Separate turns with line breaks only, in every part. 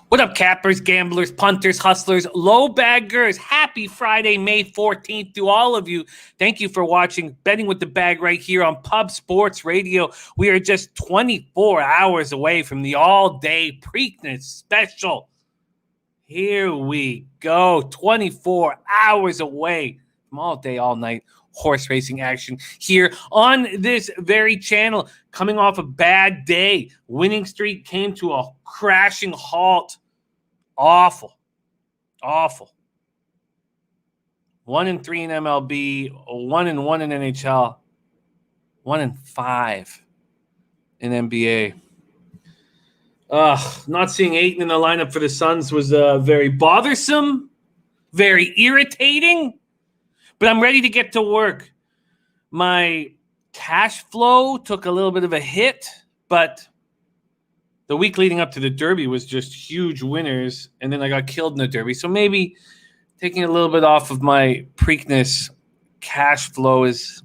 What up, cappers, gamblers, punters, hustlers, LoBaggers? Happy Friday, May 14th to all of you. Thank you for watching Betting with the Bag right here on Pub Sports Radio. We are just 24 hours away from the all-day Preakness special. Here we go. 24 hours away from all day, all night horse racing action here on this very channel. Coming off a bad day. Winning streak came to a crashing halt. Awful. 1-3 in MLB, 1-1 in NHL, 1-5 in NBA. Not seeing Aiton in the lineup for the Suns was very bothersome, very irritating, but I'm ready to get to work. My cash flow took a little bit of a hit, but the week leading up to the Derby was just huge winners, and then I got killed in the Derby. So maybe taking a little bit off of my Preakness cash flow is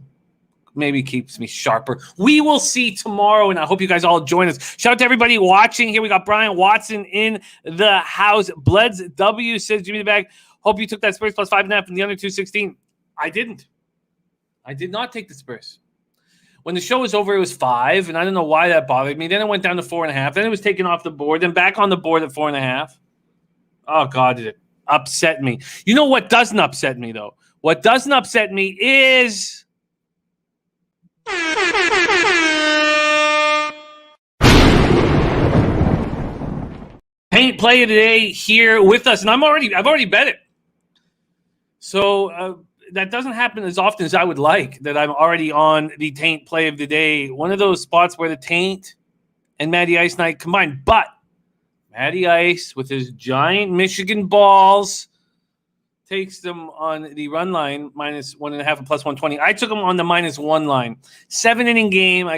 maybe keeps me sharper. We will see tomorrow, and I hope you guys all join us. Shout out to everybody watching here. We got Brian Watson in the house. Bleds W says, Jimmy the Bag, hope you took that Spurs plus 5.5 from the under 216. I didn't. I did not take the Spurs. When the show was over, it was 5, and I don't know why that bothered me. Then it went down to 4.5. Then it was taken off the board. Then back on the board at 4.5. Oh, God, did it upset me. You know what doesn't upset me, though? What doesn't upset me is Paint Play of the Day here with us, and I've already bet it. So that doesn't happen as often as I would like, that I'm already on the Taint Play of the Day. One of those spots where the Taint and Matty Ice Night combined. But Matty Ice, with his giant Michigan balls, takes them on the run line, -1.5 and plus 120. I took them on the -1 line. 7-inning game.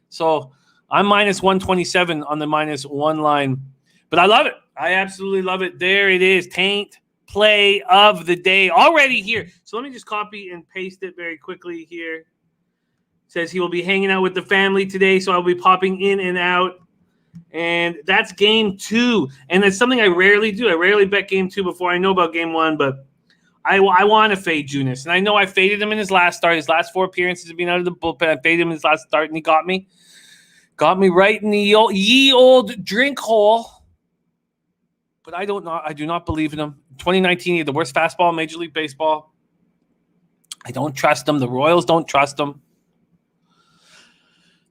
So I'm -127 on the -1 line. But I love it. I absolutely love it. There it is. Taint Play of the Day already here. So let me just copy and paste it very quickly here. It says he will be hanging out with the family today, so I'll be popping in and out. And that's game 2. And it's something I rarely do. I rarely bet game 2 before I know about game 1, but I want to fade Junis. And I know I faded him in his last start. His last 4 appearances have been out of the bullpen. I faded him in his last start, and he got me. Got me right in the ye old drink hole. But I do not believe in him. 2019, he had the worst fastball in Major League Baseball. I don't trust him. The Royals don't trust him.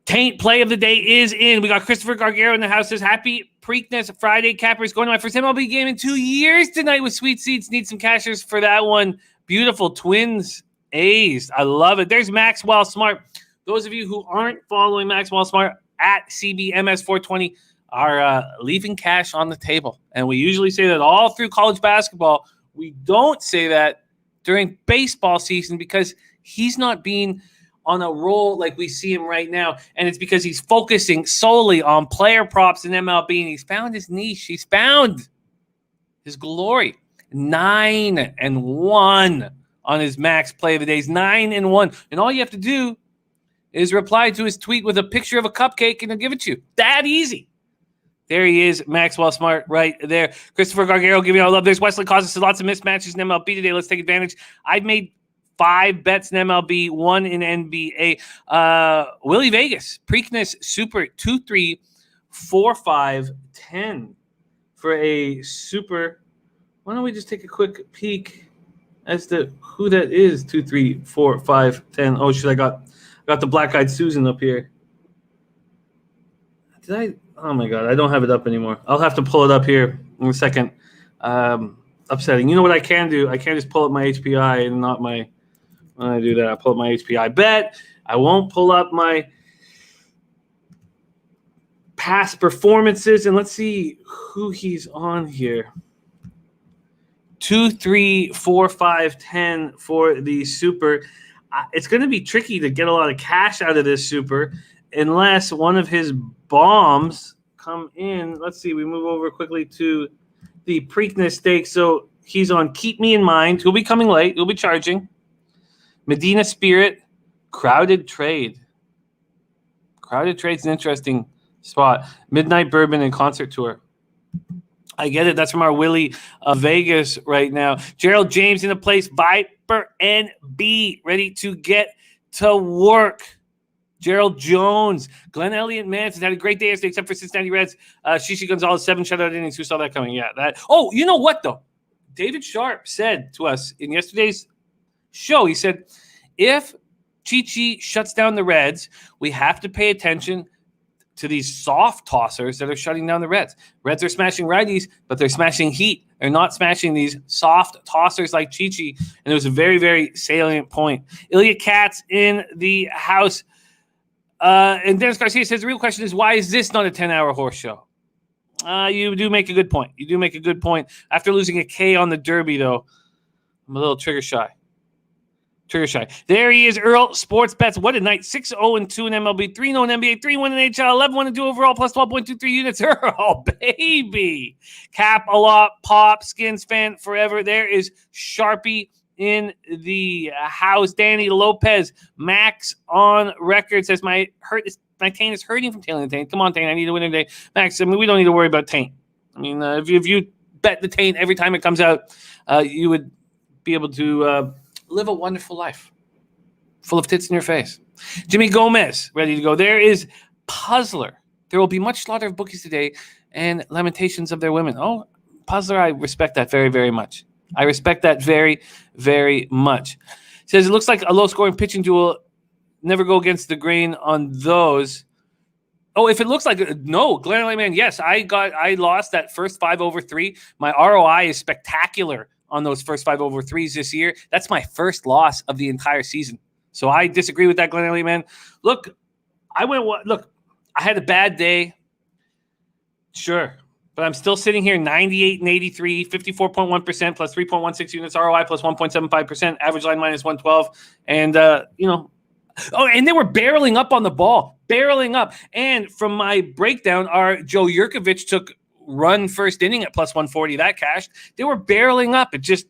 Taint Play of the Day is in. We got Christopher Gargaro in the house. Says, happy Preakness Friday. Cappers going to my first MLB game in 2 years tonight with sweet seats. Need some cashers for that one. Beautiful Twins A's. I love it. There's Maxwell Smart. Those of you who aren't following Maxwell Smart at CBMS420 are leaving cash on the table. And we usually say that all through college basketball. We don't say that during baseball season because he's not being on a roll like we see him right now. And it's because he's focusing solely on player props in MLB, and he's found his niche. He's found his glory. 9-1 on his max play of the days. 9-1. And all you have to do is reply to his tweet with a picture of a cupcake, and he'll give it to you. That easy. There he is, Maxwell Smart right there. Christopher Gargaro giving you all love. There's Wesley causes lots of mismatches in MLB today. Let's take advantage. I've made 5 bets in MLB, 1 in NBA. Willie Vegas, Preakness Super 2-3, 4-5, 10 for a super. Why don't we just take a quick peek as to who that is? 2, 3, 4, 5, 10. Oh shit! I got the Black-Eyed Susan up here. Did I? Oh my God, I don't have it up anymore. I'll have to pull it up here in a second. Upsetting. You know what I can do? I can just pull up my HPI and not my. When I do that, I pull up my HPI bet. I won't pull up my past performances, and let's see who he's on here. 2, 3, 4, 5, 10 for the super. It's going to be tricky to get a lot of cash out of this super unless one of his bombs come in. Let's see. We move over quickly to the Preakness Stake. So he's on Keep Me in Mind. He'll be coming late. He'll be charging. Medina Spirit, Crowded Trade. Crowded Trade's an interesting spot. Midnight Bourbon and Concert Tour. I get it. That's from our Willie of Vegas right now. Gerald James in the place. Viper NB ready to get to work. Gerald Jones. Glenn Elliott Manson had a great day yesterday, except for Cincinnati Reds. Shishi Gonzalez, 7 shutout innings. Who saw that coming? Yeah. Oh, you know what, though? David Sharp said to us in yesterday's show, he said, if Chi shuts down the Reds, we have to pay attention to these soft tossers that are shutting down the Reds. Reds are smashing righties, but they're smashing heat. They're not smashing these soft tossers like Chi. And it was a very, very salient point. Ilya Katz in the house. And Dennis Garcia says, the real question is, why is this not a 10-hour horse show? You do make a good point. You do make a good point. After losing a K on the Derby, though, I'm a little trigger shy. There he is, Earl Sports Bets. What a night. 6-0-2 in MLB, 3-0 in NBA, 3-1 in NHL, 11-1 overall, plus 12.23 units. Earl, baby. Cap a lot, pop, Skins fan forever. There is Sharpie in the house. Danny Lopez, Max on record, says my taint is hurting from tailing the taint. Come on, taint, I need a winner today. Max, I mean, we don't need to worry about taint. I mean, if you bet the taint every time it comes out, you would be able to live a wonderful life full of tits in your face. Jimmy Gomez, ready to go. There is Puzzler. There will be much slaughter of bookies today and lamentations of their women. Oh, Puzzler, I respect that very, very much. I respect that very, very much. Says it looks like a low-scoring pitching duel. Never go against the grain on those. Oh, if it looks like no, Glenn Layman, yes, I lost that first 5 over 3. My ROI is spectacular on those first 5 over 3s this year. That's my first loss of the entire season. So I disagree with that, Glenn Layman. Look, I had a bad day. Sure. But I'm still sitting here 98 and 83, 54.1% plus 3.16 units ROI plus 1.75%, average line minus 112. And, and they were barreling up on the ball, barreling up. And from my breakdown, our Joe Yurkovich took run first inning at plus 140. That cashed. They were barreling up. It just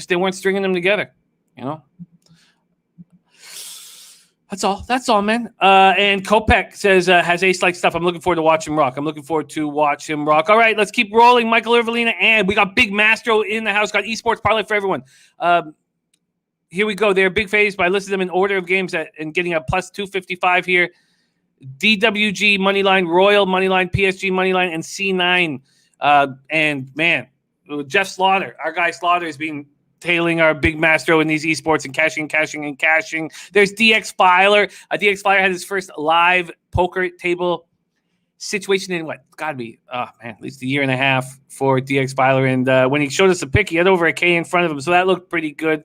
they weren't stringing them together, That's all, man. And Kopech says, has ace-like stuff. I'm looking forward to watch him rock. All right, let's keep rolling. Michael Irvelina, and we got Big Mastro in the house. Got esports parlay for everyone. Here we go. They're big faves, but I listed them in order of games and getting a plus 255 here. DWG moneyline, Royal moneyline, PSG moneyline, and C9. And man, Jeff Slaughter, our guy Slaughter, has been tailing our Big Mastro in these esports and cashing. There's DX Filer. DX Filer had his first live poker table situation in gotta be, at least a year and a half for DX Filer. And when he showed us a pick, he had over a K in front of him, so that looked pretty good.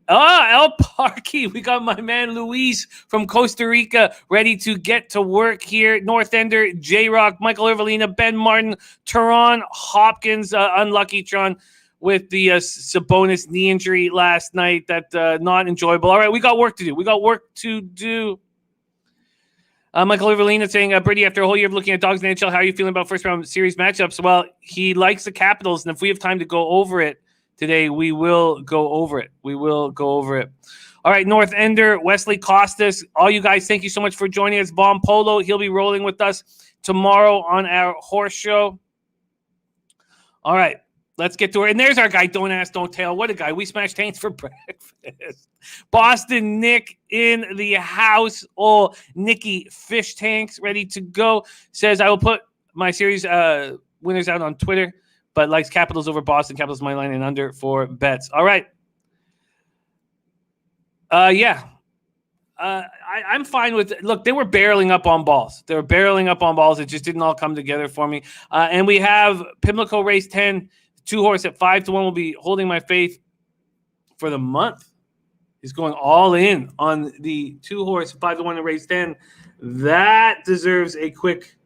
El Parky, we got my man Luis from Costa Rica ready to get to work here. North Ender, J-Rock, Michael Irvelina, Ben Martin, Teron Hopkins, unlucky Tron with the Sabonis knee injury last night. That not enjoyable. All right, we got work to do. Michael Irvelina saying, Brady, after a whole year of looking at dogs in the NHL, how are you feeling about first-round series matchups? Well, he likes the Capitals, and if we have time to go over it today, we will go over it. All right, North Ender, Wesley Costas, all you guys, thank you so much for joining us. Bomb Polo, he'll be rolling with us tomorrow on our horse show. All right, let's get to it. And there's our guy, Don't Ask, Don't Tell. What a guy. We smashed taints for breakfast. Boston Nick in the house. Oh, Nicky Fish Tanks ready to go. Says, I will put my series winners out on Twitter, but likes Capitals over Boston, Capitals money line and under for bets. All right. I'm fine with it. Look, they were barreling up on balls. It just didn't all come together for me. And we have Pimlico race 10, 2-horse at 5-1 will be holding my faith for the month. He's going all in on the 2-horse 5-1 in race 10. That deserves a quick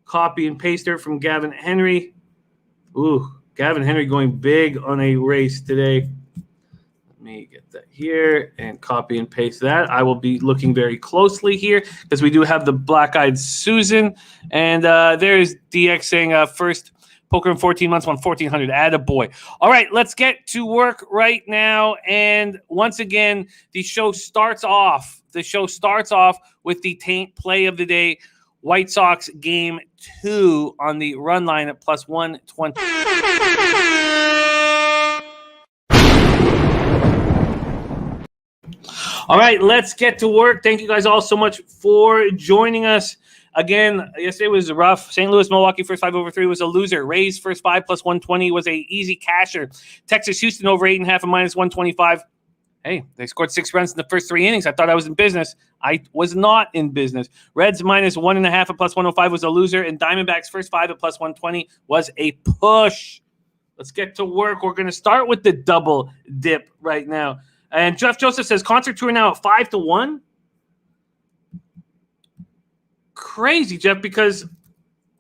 copy and paster from Gavin Henry. Ooh, Gavin Henry going big on a race today. Let me get that here and copy and paste that. I will be looking very closely here because we do have the Black-Eyed Susan. And there's DX saying first poker in 14 months, won 1,400. Attaboy. All right, let's get to work right now. And once again, the show starts off with the taint play of the day. White Sox game 2 on the run line at plus 120. All right, let's get to work. Thank you guys all so much for joining us. Again, yesterday was rough. St. Louis, Milwaukee, first 5 over 3 was a loser. Rays, first 5 plus 120 was a easy casher. Texas, Houston over 8.5 and minus 125. Hey, they scored 6 runs in the first 3 innings. I thought I was in business. I was not in business. Reds minus 1.5 at plus 105 was a loser. And Diamondbacks first 5 at plus 120 was a push. Let's get to work. We're going to start with the double dip right now. And Jeff Joseph says, concert tour now at 5-1. Crazy, Jeff, because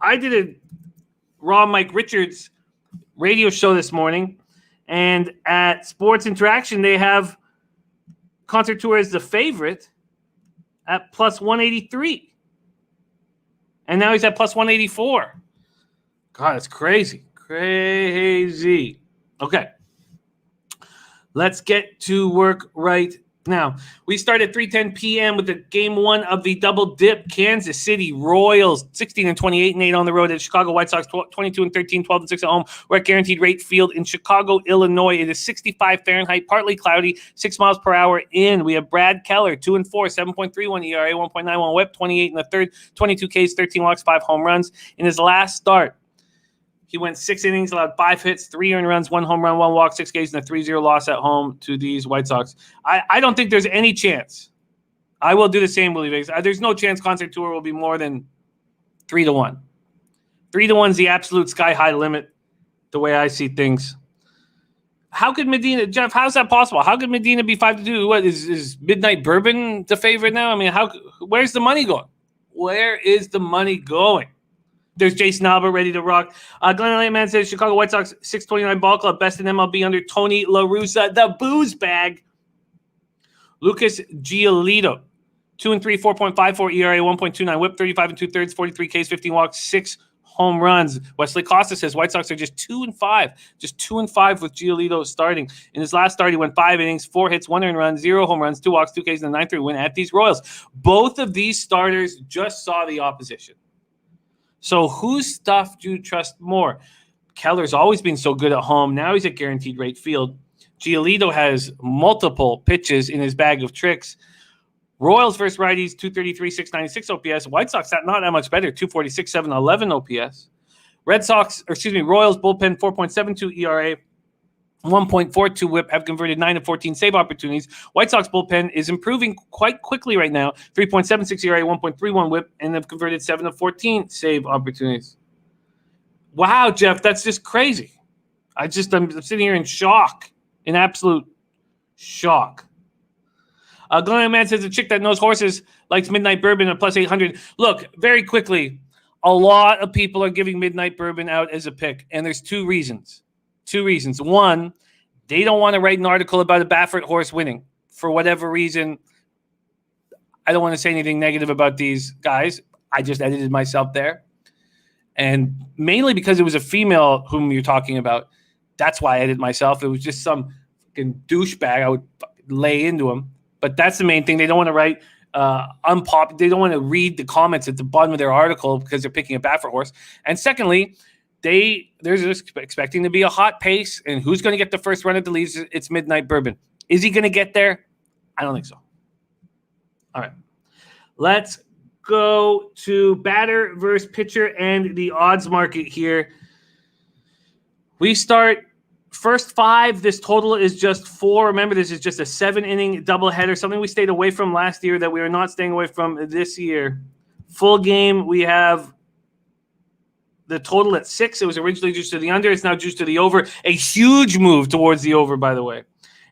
I did a Raw Mike Richards radio show this morning. And at Sports Interaction, they have concert tour as the favorite at plus 183. And now he's at plus 184. God, that's crazy. Crazy. Okay. Let's get to work right now. We start at 3:10 p.m. with the game 1 of the double dip. Kansas City Royals 16-28 and 8 on the road at Chicago White Sox 22-13, 12-6 at home. We're at Guaranteed Rate Field in Chicago, Illinois. It is 65 Fahrenheit, partly cloudy, 6 miles per hour in. We have Brad Keller 2-4, 7.31 ERA, 1.91 WHIP, 28 in the third, 22 Ks, 13 walks, 5 home runs. In his last start, he went 6 innings, allowed 5 hits, 3 earned runs, 1 home run, 1 walk, 6 Ks, and a 3-0 loss at home to these White Sox. I don't think there's any chance. I will do the same, Willie Vegas. There's no chance concert tour will be more than 3-1. 3-1 is the absolute sky-high limit, the way I see things. How could Medina, Jeff, how's that possible? How could Medina be 5-2? What, is Midnight Bourbon the favorite now? I mean, where's the money going? Where is the money going? There's Jason Albert ready to rock. Glenn Elliott Man says Chicago White Sox 629 ball club, best in MLB under Tony La Russa, the booze bag. Lucas Giolito 2-3, 4.54 ERA, 1.29 WHIP, 35 2/3, 43 Ks, 15 walks, 6 home runs. Wesley Costa says White Sox are just 2-5, just 2-5 with Giolito starting. In his last start, he went 5 innings, 4 hits, 1 earned run, 0 home runs, 2 walks, 2 Ks, and a 9-3 win at these Royals. Both of these starters just saw the opposition. So whose stuff do you trust more? Keller's always been so good at home. Now he's at Guaranteed Rate Field. Giolito has multiple pitches in his bag of tricks. Royals versus righties, 233, 696 OPS. White Sox, not that much better, 246, 711 OPS. Royals bullpen, 4.72 ERA, 1.42 WHIP, have converted 9 of 14 save opportunities. White Sox bullpen is improving quite quickly right now. 3.76 ERA, 1.31 WHIP, and have converted 7 of 14 save opportunities. Wow, Jeff, that's just crazy. I'm sitting here in shock, in absolute shock. Glenn Man says the chick that knows horses likes Midnight Bourbon at plus 800. Look, very quickly, a lot of people are giving Midnight Bourbon out as a pick, and there's 2 reasons. 2 reasons. One, they don't want to write an article about a Baffert horse winning for whatever reason. I don't want to say anything negative about these guys. I just edited myself there. And mainly because it was a female whom you're talking about. That's why I edited myself. It was just some fucking douchebag. I would lay into him. But that's the main thing. They don't want to write they don't want to read the comments at the bottom of their article because they're picking a Baffert horse. And secondly, they're just expecting to be a hot pace, and who's going to get the first run at the leads? It's Midnight Bourbon. Is he going to get there? I don't think so. All right. Let's go to batter versus pitcher and the odds market here. We start first 5. This total is just 4. Remember, this is just a 7-inning doubleheader, something we stayed away from last year that we are not staying away from this year. Full game, we have the total at 6. It was originally juiced to the under. It's now juiced to the over. A huge move towards the over, by the way.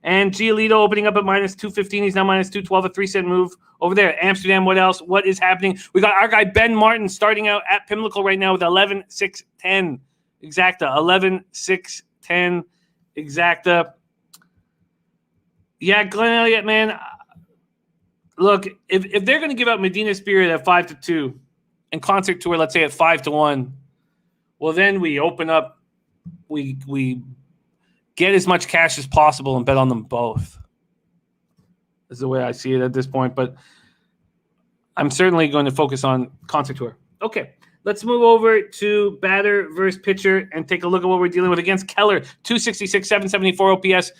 And Giolito opening up at minus 215. He's now minus 212, a 3-cent move over there. Amsterdam, what else? What is happening? We got our guy Ben Martin starting out at Pimlico right now with 11-6-10 exacta. 11-6-10 exacta. Yeah, Glenn Elliott, man. Look, if they're going to give out Medina Spirit at 5-2 and concert tour, let's say at 5-1, well, then we open up, we get as much cash as possible and bet on them both. Is the way I see it at this point. But I'm certainly going to focus on concert tour. Okay, let's move over to batter versus pitcher and take a look at what we're dealing with against Keller. 266, 774 OPS.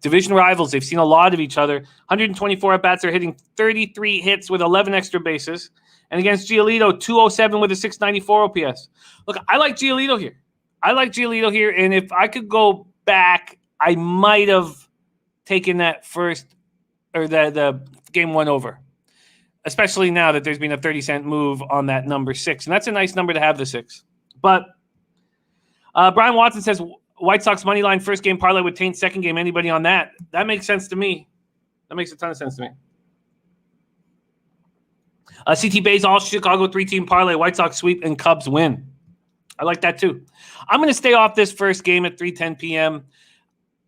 Division rivals. They've seen a lot of each other. 124 at-bats. They're hitting 33 hits with 11 extra bases. And against Giolito, 207 with a 694 OPS. Look, I like Giolito here. And if I could go back, I might have taken that first or the game one over. Especially now that there's been a 30-cent move on that number 6. And that's a nice number to have, the 6. But Brian Watson says, White Sox money line first game parlay would taint second game. Anybody on that? That makes sense to me. That makes a ton of sense to me. CT Bay's all Chicago 3-team parlay. White Sox sweep and Cubs win. I like that too. I'm going to stay off this first game at 3:10 p.m.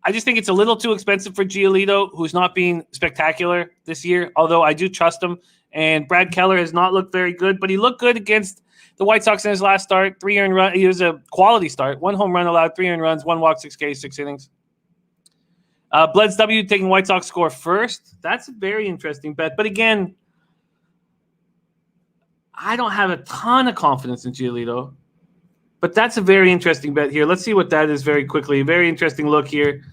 I just think it's a little too expensive for Giolito, who's not being spectacular this year, although I do trust him. And Brad Keller has not looked very good, but he looked good against the White Sox in his last start. 3 earned runs. He was a quality start. 1 home run allowed, 3 earned runs, 1 walk, 6 Ks, 6 innings. Bleds W taking White Sox score first. That's a very interesting bet. But again, I don't have a ton of confidence in Giolito. But that's a very interesting bet here. Let's see what that is very quickly. Very interesting look here.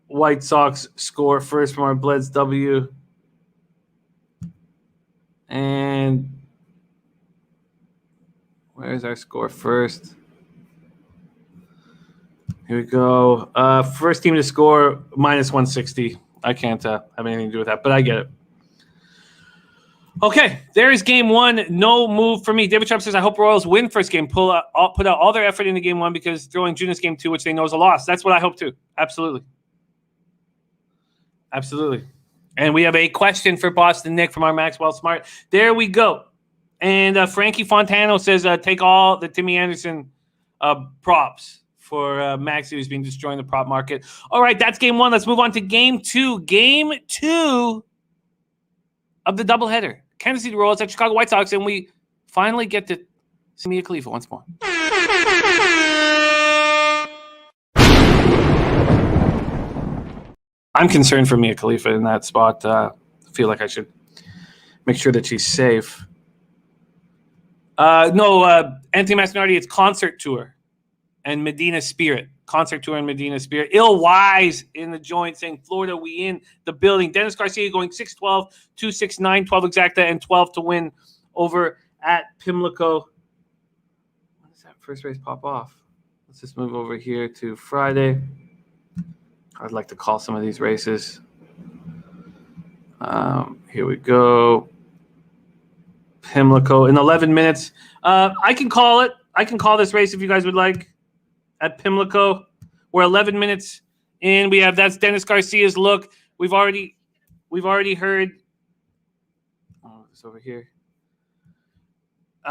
White Sox score first from our Bleds W. And where's our score first? Here we go. First team to score, minus 160. I can't have anything to do with that, but I get it. Okay, there is game one. No move for me. David Trump says, I hope Royals win first game. Put out all their effort into game one because throwing Junis game two, which they know is a loss. That's what I hope too. Absolutely. Absolutely. And we have a question for Boston Nick from our Maxwell Smart. There we go. And Frankie Fontano says, take all the Timmy Anderson props for Maxie, who's been destroying the prop market. All right, that's game one. Let's move on to game two. Game two of the doubleheader. Kansas City Royals at Chicago White Sox, and we finally get to see Mia Khalifa once more. I'm concerned for Mia Khalifa in that spot. I feel like I should make sure that she's safe. No, Anthony Mastinardi, it's Concert Tour and Medina Spirit. Concert Tour and Medina Spirit. Ill Wise in the joint saying, Florida, we in the building. Dennis Garcia going 6-12, 2-6-9, 12 exacta, and 12 to win over at Pimlico. When does that first race pop off? Let's just move over here to Friday. I'd like to call some of these races. Here we go. Pimlico in 11 minutes. I can call it. I can call this race if you guys would like. At Pimlico, we're 11 minutes in. We have that's Dennis Garcia's look. We've already heard. Oh, it's over here.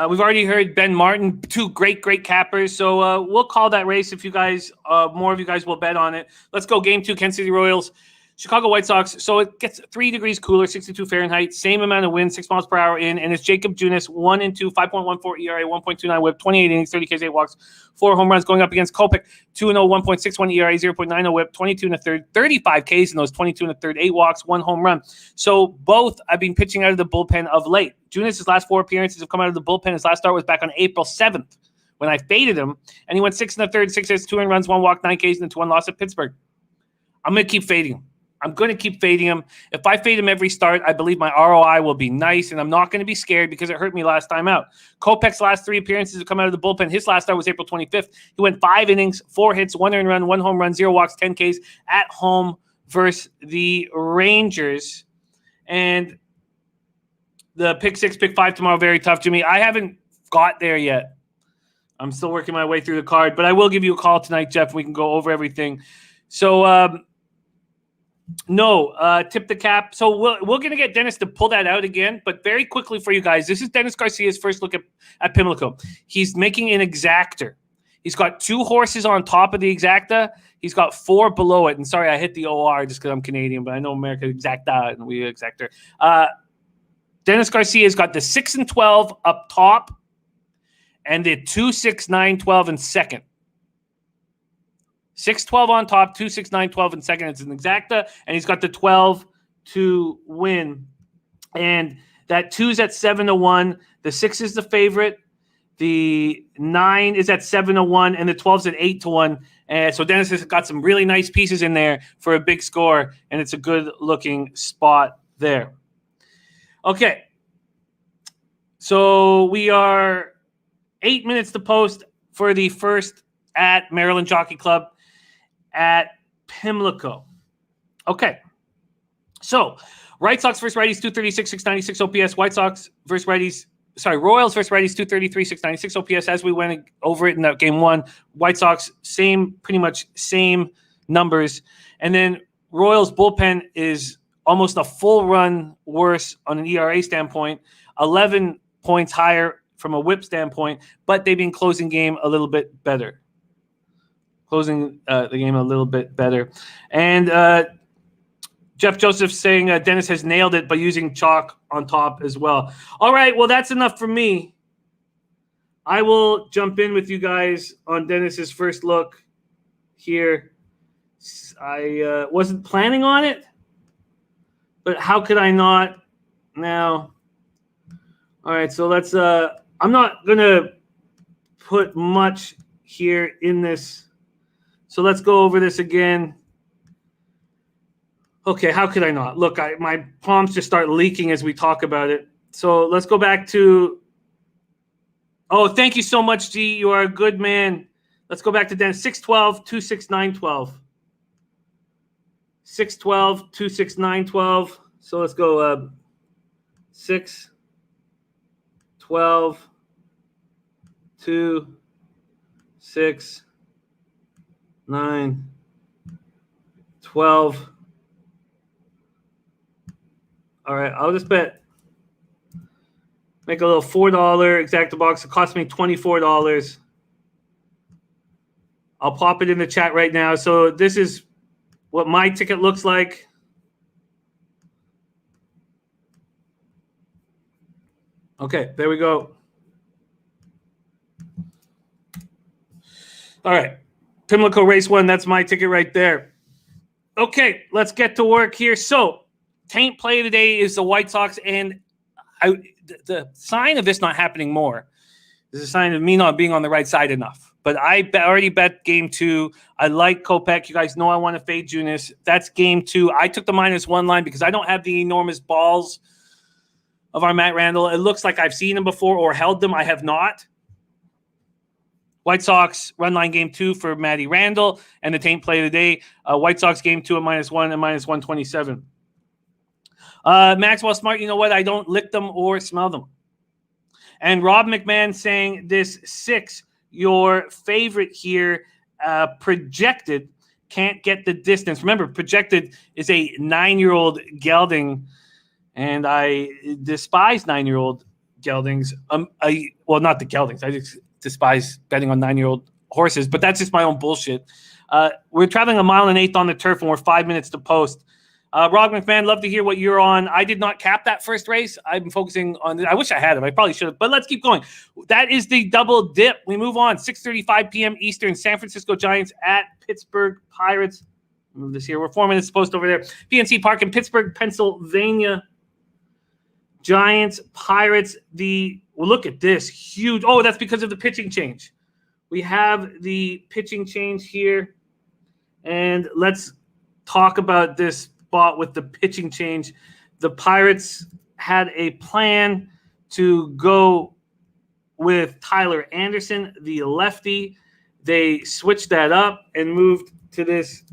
We've already heard Ben Martin, two great cappers. So we'll call that race if you guys, more of you guys will bet on it. Let's go. Game two, Kansas City Royals, Chicago White Sox. So it gets 3 degrees cooler, 62 Fahrenheit, same amount of wind, 6 miles per hour in, and it's Jacob Junis, 1-2, 5.14 ERA, 1.29 WHIP, 28 innings, 30 Ks, 8 walks, 4 home runs, going up against Kopech, 2-0, 1.61 ERA, 0.90 WHIP, 22 and a third, 35 Ks in those 22 and a third, 8 walks, 1 home run. So both have been pitching out of the bullpen of late. Junis' last 4 appearances have come out of the bullpen. His last start was back on April 7th when I faded him, and he went 6 and a third, 6 hits, 2 earned runs, 1 walk, 9 Ks, and 1 loss at Pittsburgh. I'm going to keep fading him. I'm going to keep fading him. If I fade him every start, I believe my ROI will be nice, and I'm not going to be scared because it hurt me last time out. Kopech's last 3 appearances have come out of the bullpen. His last start was April 25th. He went 5 innings, 4 hits, 1 earned run, 1 home run, 0 walks, 10 Ks at home versus the Rangers. And the pick 6, pick 5 tomorrow, very tough, Jimmy. I haven't got there yet. I'm still working my way through the card, but I will give you a call tonight, Jeff. We can go over everything. So, no, tip the cap. So we're going to get Dennis to pull that out again, but very quickly for you guys, this is Dennis Garcia's first look at Pimlico. He's making an exactor. He's got 2 horses on top of the exacta. He's got 4 below it. And sorry, I hit the OR just because I'm Canadian, but I know America exacta and we exactor. Dennis Garcia's got the 6 and 12 up top and the 2, 6, 9, 12 in second. 6, 12 on top, 2, 6, 9, 12 in second. It's an exacta, and he's got the 12, to win. And that 2 is at 7-1. The 6 is the favorite. The 9 is at 7-1, and the 12 is at 8-1. And so Dennis has got some really nice pieces in there for a big score, and it's a good-looking spot there. Okay. So we are 8 minutes to post for the first at Maryland Jockey Club at Pimlico. Okay. So White Sox versus righties, 236, 696 OPS. White Sox versus righties. Royals versus righties, 233, 696 OPS. As we went over it in that game one, White Sox, pretty much same numbers. And then Royals bullpen is almost a full run worse on an ERA standpoint, 11 points higher from a whip standpoint, but they've been closing game a little bit better. And Jeff Joseph saying Dennis has nailed it by using chalk on top as well. All right, well, that's enough for me. I will jump in with you guys on Dennis's first look here. I wasn't planning on it, but how could I not now? All right, so let's I'm not going to put much here in this. So let's go over this again. Okay, how could I not? Look, my palms just start leaking as we talk about it. So let's go back to – oh, thank you so much, G. You are a good man. Let's go back to Dennis. 612, 26912. 612, 26912. So let's go 6, 12, 2, 6, 9, 12. All right, I'll just bet. Make a little $4 exacta box. It cost me $24. I'll pop it in the chat right now. So this is what my ticket looks like. Okay, there we go. All right, Pimlico Race 1, that's my ticket right there. Okay, let's get to work here. So taint play today is the White Sox, and the sign of this not happening more is a sign of me not being on the right side enough. But I already bet game 2. I like Kopech. You guys know I want to fade Junis. That's game 2. I took the -1 line because I don't have the enormous balls of our Matt Randall. It looks like I've seen him before or held them. I have not. White Sox run line game 2 for Matty Randall, and the taint play today. White Sox game 2 at -1 and -127. Maxwell Smart, you know what? I don't lick them or smell them. And Rob McMahon saying this 6, your favorite here, projected, can't get the distance. Remember, projected is a 9-year-old gelding, and I despise 9-year-old geldings. Well, not the geldings. I just despise betting on 9-year-old horses, but that's just my own bullshit. We're traveling 1.1 miles on the turf, and we're 5 minutes to post. Rob McMahon, love to hear what you're on. I did not cap that first race. I'm focusing on – I wish I had it. I probably should have. But let's keep going. That is the double dip. We move on. 6:35 p.m. Eastern, San Francisco Giants at Pittsburgh Pirates. Move this here. We're 4 minutes to post over there. PNC Park in Pittsburgh, Pennsylvania. Giants, Pirates. Well, look at this. Huge. Oh, that's because of the pitching change. We have the pitching change here. And let's talk about this spot with the pitching change. The Pirates had a plan to go with Tyler Anderson, the lefty. They switched that up and moved to this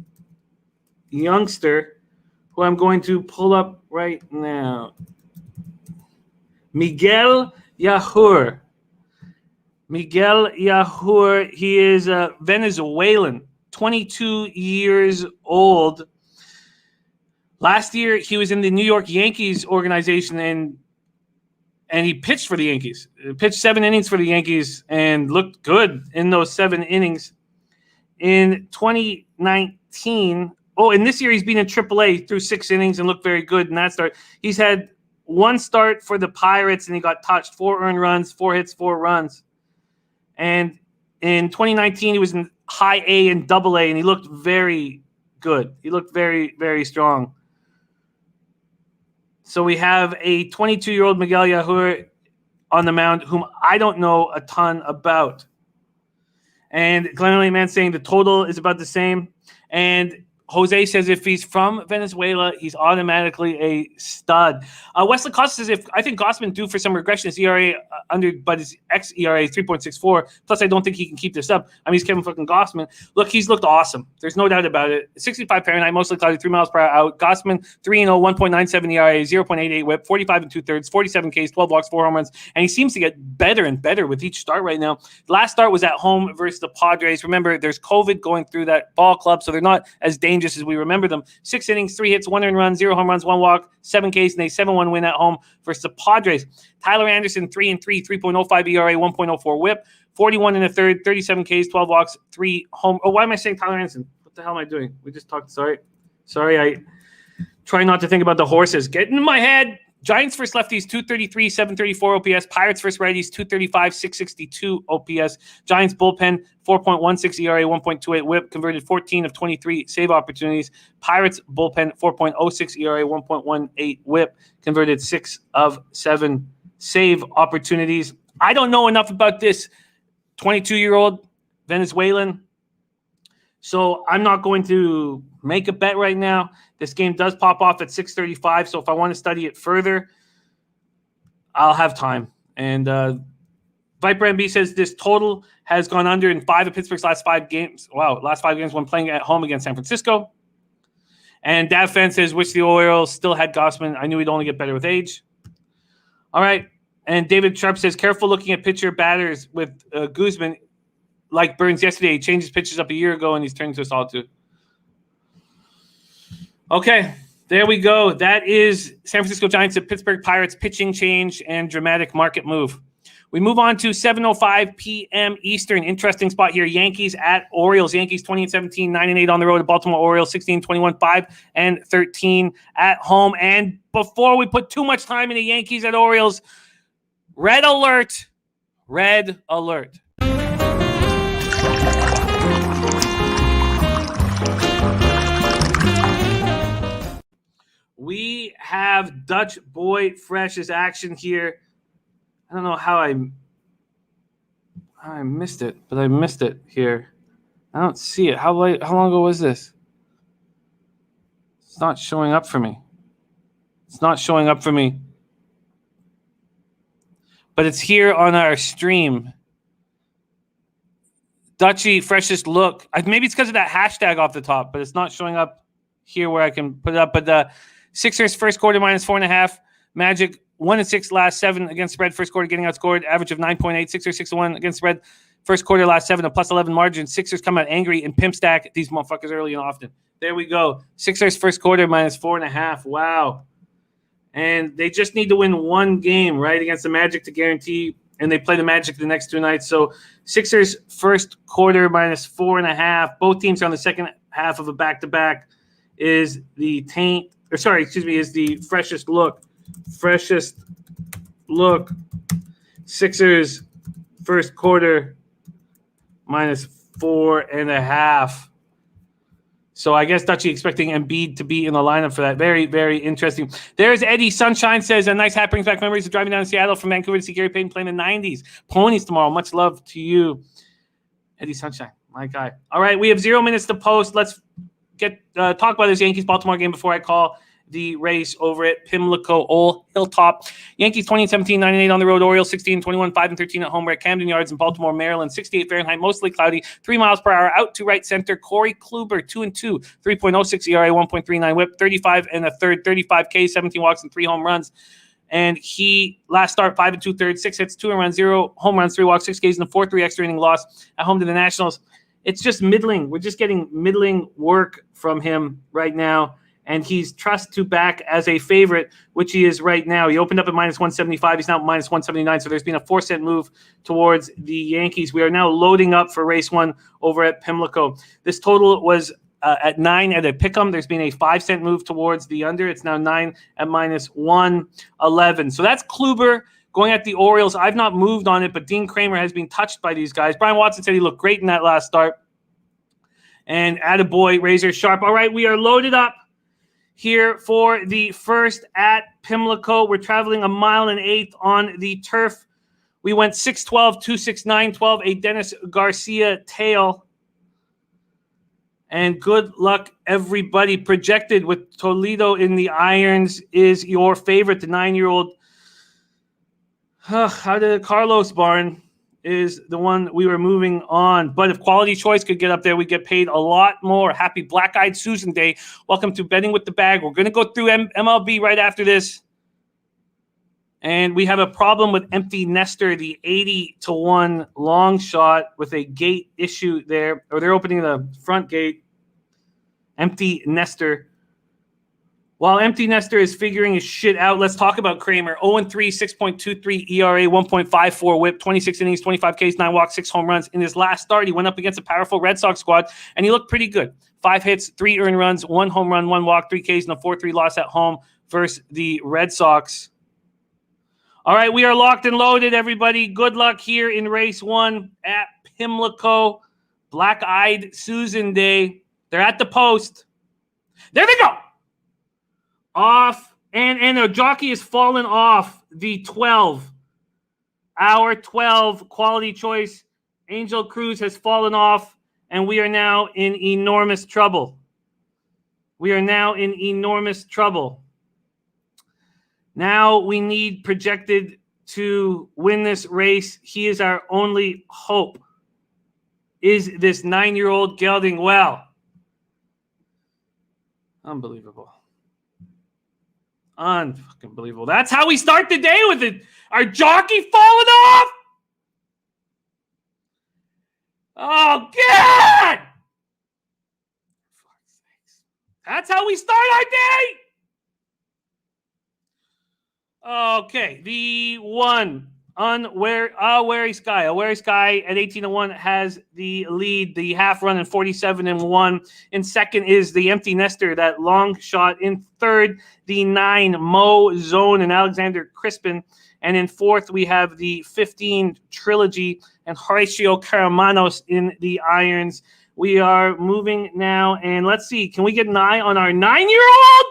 youngster who I'm going to pull up right now. Miguel Yahoo. Miguel Yahoo. He is a Venezuelan, 22 years old. Last year, he was in the New York Yankees organization, and he pitched for the Yankees. He pitched 7 innings for the Yankees and looked good in those 7 innings. In 2019, and this year he's been in AAA through 6 innings and looked very good in that start. He's had 1 start for the Pirates, and he got touched, 4 earned runs, 4 hits, 4 runs. And in 2019, he was in high A and double A, and he looked very good. He looked very, very strong. So we have a 22-year-old Miguel Yahoo on the mound, whom I don't know a ton about. And Glenn Man saying the total is about the same. And Jose says if he's from Venezuela, he's automatically a stud. Wesley Costa says I think Gossman due for some regression. His ERA but his xERA is 3.64. Plus, I don't think he can keep this up. I mean, he's Kevin fucking Gossman. Look, he's looked awesome. There's no doubt about it. 65 Fahrenheit, mostly cloudy, 3 miles per hour out. Gossman 3-0, 1.97 ERA, 0.88 WHIP, 45 2/3, 47 Ks, 12 walks, 4 home runs, and he seems to get better and better with each start right now. Last start was at home versus the Padres. Remember, there's COVID going through that ball club, so they're not as dangerous as we remember them. 6 innings, 3 hits, 1 earned run, 0 home runs, 1 walk, 7 Ks, and a 7-1 win at home versus the Padres. Tyler Anderson, 3-3, 3.05 ERA, 1.04 WHIP, 41 1/3, 37 Ks, 12 walks, 3 home. Oh, why am I saying Tyler Anderson? What the hell am I doing? We just talked. Sorry. I try not to think about the horses. Get in my head. Giants versus lefties, 233, 734 OPS. Pirates versus righties, 235, 662 OPS. Giants bullpen, 4.16 ERA, 1.28 WHIP, converted 14 of 23 save opportunities. Pirates bullpen, 4.06 ERA, 1.18 WHIP, converted 6 of 7 save opportunities. I don't know enough about this 22-year-old Venezuelan, so I'm not going to make a bet right now. This game does pop off at 6:35, so if I want to study it further, I'll have time. And Viper MB says this total has gone under in 5 of Pittsburgh's last 5 games. Wow, last 5 games when playing at home against San Francisco. And Dav Fan says, wish the Orioles still had Gossman. I knew he'd only get better with age. All right. And David Sharp says, careful looking at pitcher batters with Guzman like Burns yesterday. He changed his pitches up a year ago, and he's turning to a solid 2. Okay, there we go. That is San Francisco Giants at Pittsburgh Pirates pitching change and dramatic market move. We move on to 7:05 p.m. Eastern. Interesting spot here. Yankees at Orioles. Yankees 20-17, 9-8 on the road at Baltimore. Orioles 16-21, 5-13 at home. And before we put too much time in the Yankees at Orioles, red alert. Red alert. We have Dutch Boy Fresh's action here. I don't know how I missed it, but I missed it here. I don't see it. How long ago was this? It's not showing up for me. But it's here on our stream. Dutchy Freshest look. Maybe it's because of that hashtag off the top, but it's not showing up here where I can put it up. But the Sixers first quarter minus 4.5. Magic 1-6 last 7 against spread. First quarter getting outscored. Average of 9.8. Sixers 6-1 against spread. First quarter last 7 a plus 11 margin. Sixers come out angry and pimp stack these motherfuckers early and often. There we go. Sixers first quarter minus 4.5. Wow. And they just need to win one game, right, against the Magic to guarantee. And they play the Magic the next 2 nights. So Sixers first quarter minus 4.5. Both teams are on the second half of a back-to-back. Is the freshest look. Sixers first quarter minus 4.5. So I guess Dutchy expecting Embiid to be in the lineup for that. Very, very interesting. There's Eddie Sunshine says, a nice hat brings back memories of driving down to Seattle from Vancouver to see Gary Payton playing in the 90s. Ponies tomorrow. Much love to you, Eddie Sunshine, my guy. All right, we have 0 minutes to post. Let's talk about this Yankees-Baltimore game before I call the race over at Pimlico Old Hilltop. Yankees 20-17, 9-8 on the road. Orioles 16-21, 5-13 at home. We're at Camden Yards in Baltimore, Maryland. 68 Fahrenheit, mostly cloudy, 3 miles per hour. Out to right center, Corey Kluber, 2-2, 3.06 ERA, 1.39 WHIP, 35 1/3, 35 Ks, 17 walks, and 3 home runs. And he last start 5 2/3, 6 hits, 2 runs, 0 home runs, 3 walks, 6 Ks, and a 4-3 extra inning loss at home to the Nationals. It's just middling. We're just getting middling work from him right now. And he's trust to back as a favorite, which he is right now. He opened up at minus 175. He's now minus 179. So there's been a 4-cent move towards the Yankees. We are now loading up for race 1 over at Pimlico. This total was at 9 at a pick'em. There's been a 5-cent move towards the under. It's now 9 at minus 111. So that's Kluber going at the Orioles. I've not moved on it, but Dean Kramer has been touched by these guys. Brian Watson said he looked great in that last start. And attaboy, razor sharp. All right, we are loaded up here for the first at Pimlico. We're traveling 1.1 miles on the turf. We went 6-12, 2-6, 9-12, a Dennis Garcia tail. And good luck, everybody. Projected with Toledo in the irons is your favorite, the 9-year-old. How did Carlos Barn is the one we were moving on. But if Quality Choice could get up there, we'd get paid a lot more. Happy Black-Eyed Susan Day. Welcome to Betting with the Bag. We're going to go through MLB right after this. And we have a problem with Empty Nester, the 80-1 long shot with a gate issue there. Or they're opening the front gate. Empty Nester. While Empty Nester is figuring his shit out, let's talk about Kramer. 0-3, 6.23 ERA, 1.54 whip, 26 innings, 25 Ks, 9 walks, 6 home runs. In his last start, he went up against a powerful Red Sox squad, and he looked pretty good. 5 hits, 3 earned runs, 1 home run, 1 walk, 3 Ks, and a 4-3 loss at home versus the Red Sox. All right, we are locked and loaded, everybody. Good luck here in race 1 at Pimlico. Black-Eyed Susan Day. They're at the post. There they go. Off, and a jockey has fallen off the 12. Our 12 Quality Choice. Angel Cruz has fallen off, and we are now in enormous trouble. We are now in enormous trouble. Now we need Projected to win this race. He is our only hope. Is this 9-year-old gelding well? Unbelievable. Unfucking believable. That's how we start the day with it. Our jockey falling off. Oh, God. That's how we start our day. Okay, the one Wary Sky at 18-1 has the lead, the half run in 47-1. In second is the Empty Nester, that long shot. In third, the 9 Mo Zone and Alexander Crispin. And in fourth, we have the 15 Trilogy and Horatio Caramanos in the irons. We are moving now, and let's see, can we get an eye on our 9-year-old?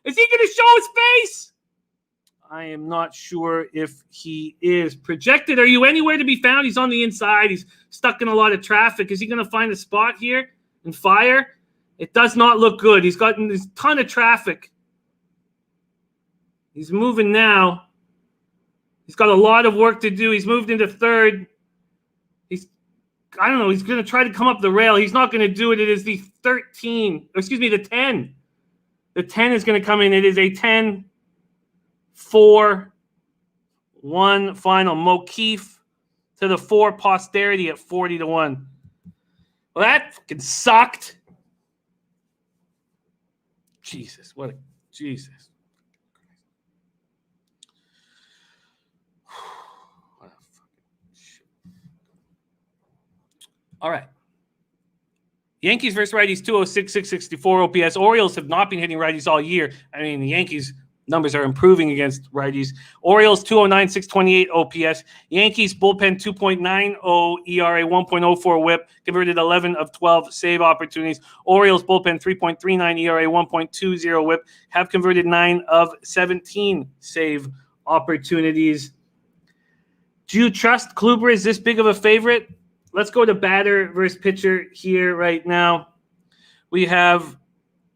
Is he going to show his face? I am not sure if he is. Projected, are you anywhere to be found? He's on the inside. He's stuck in a lot of traffic. Is he going to find a spot here and fire? It does not look good. He's gotten this ton of traffic. He's moving now. He's got a lot of work to do. He's moved into third. He's going to try to come up the rail. He's not going to do it. It is the 10. The 10 is going to come in. It is a 10-4-1 final. Mokeef to the 4 posterity at 40-1. Well, that fucking sucked. Jesus. Jesus. What a fucking shit. All right. Yankees versus righties, 206, 664 OPS. Orioles have not been hitting righties all year. I mean, the Yankees numbers are improving against righties. Orioles 209, 628 OPS. Yankees bullpen 2.90 ERA, 1.04 whip, converted 11 of 12 save opportunities. Orioles bullpen 3.39 ERA, 1.20 whip, have converted 9 of 17 save opportunities. Do you trust Kluber is this big of a favorite? Let's go to batter versus pitcher here right now. We have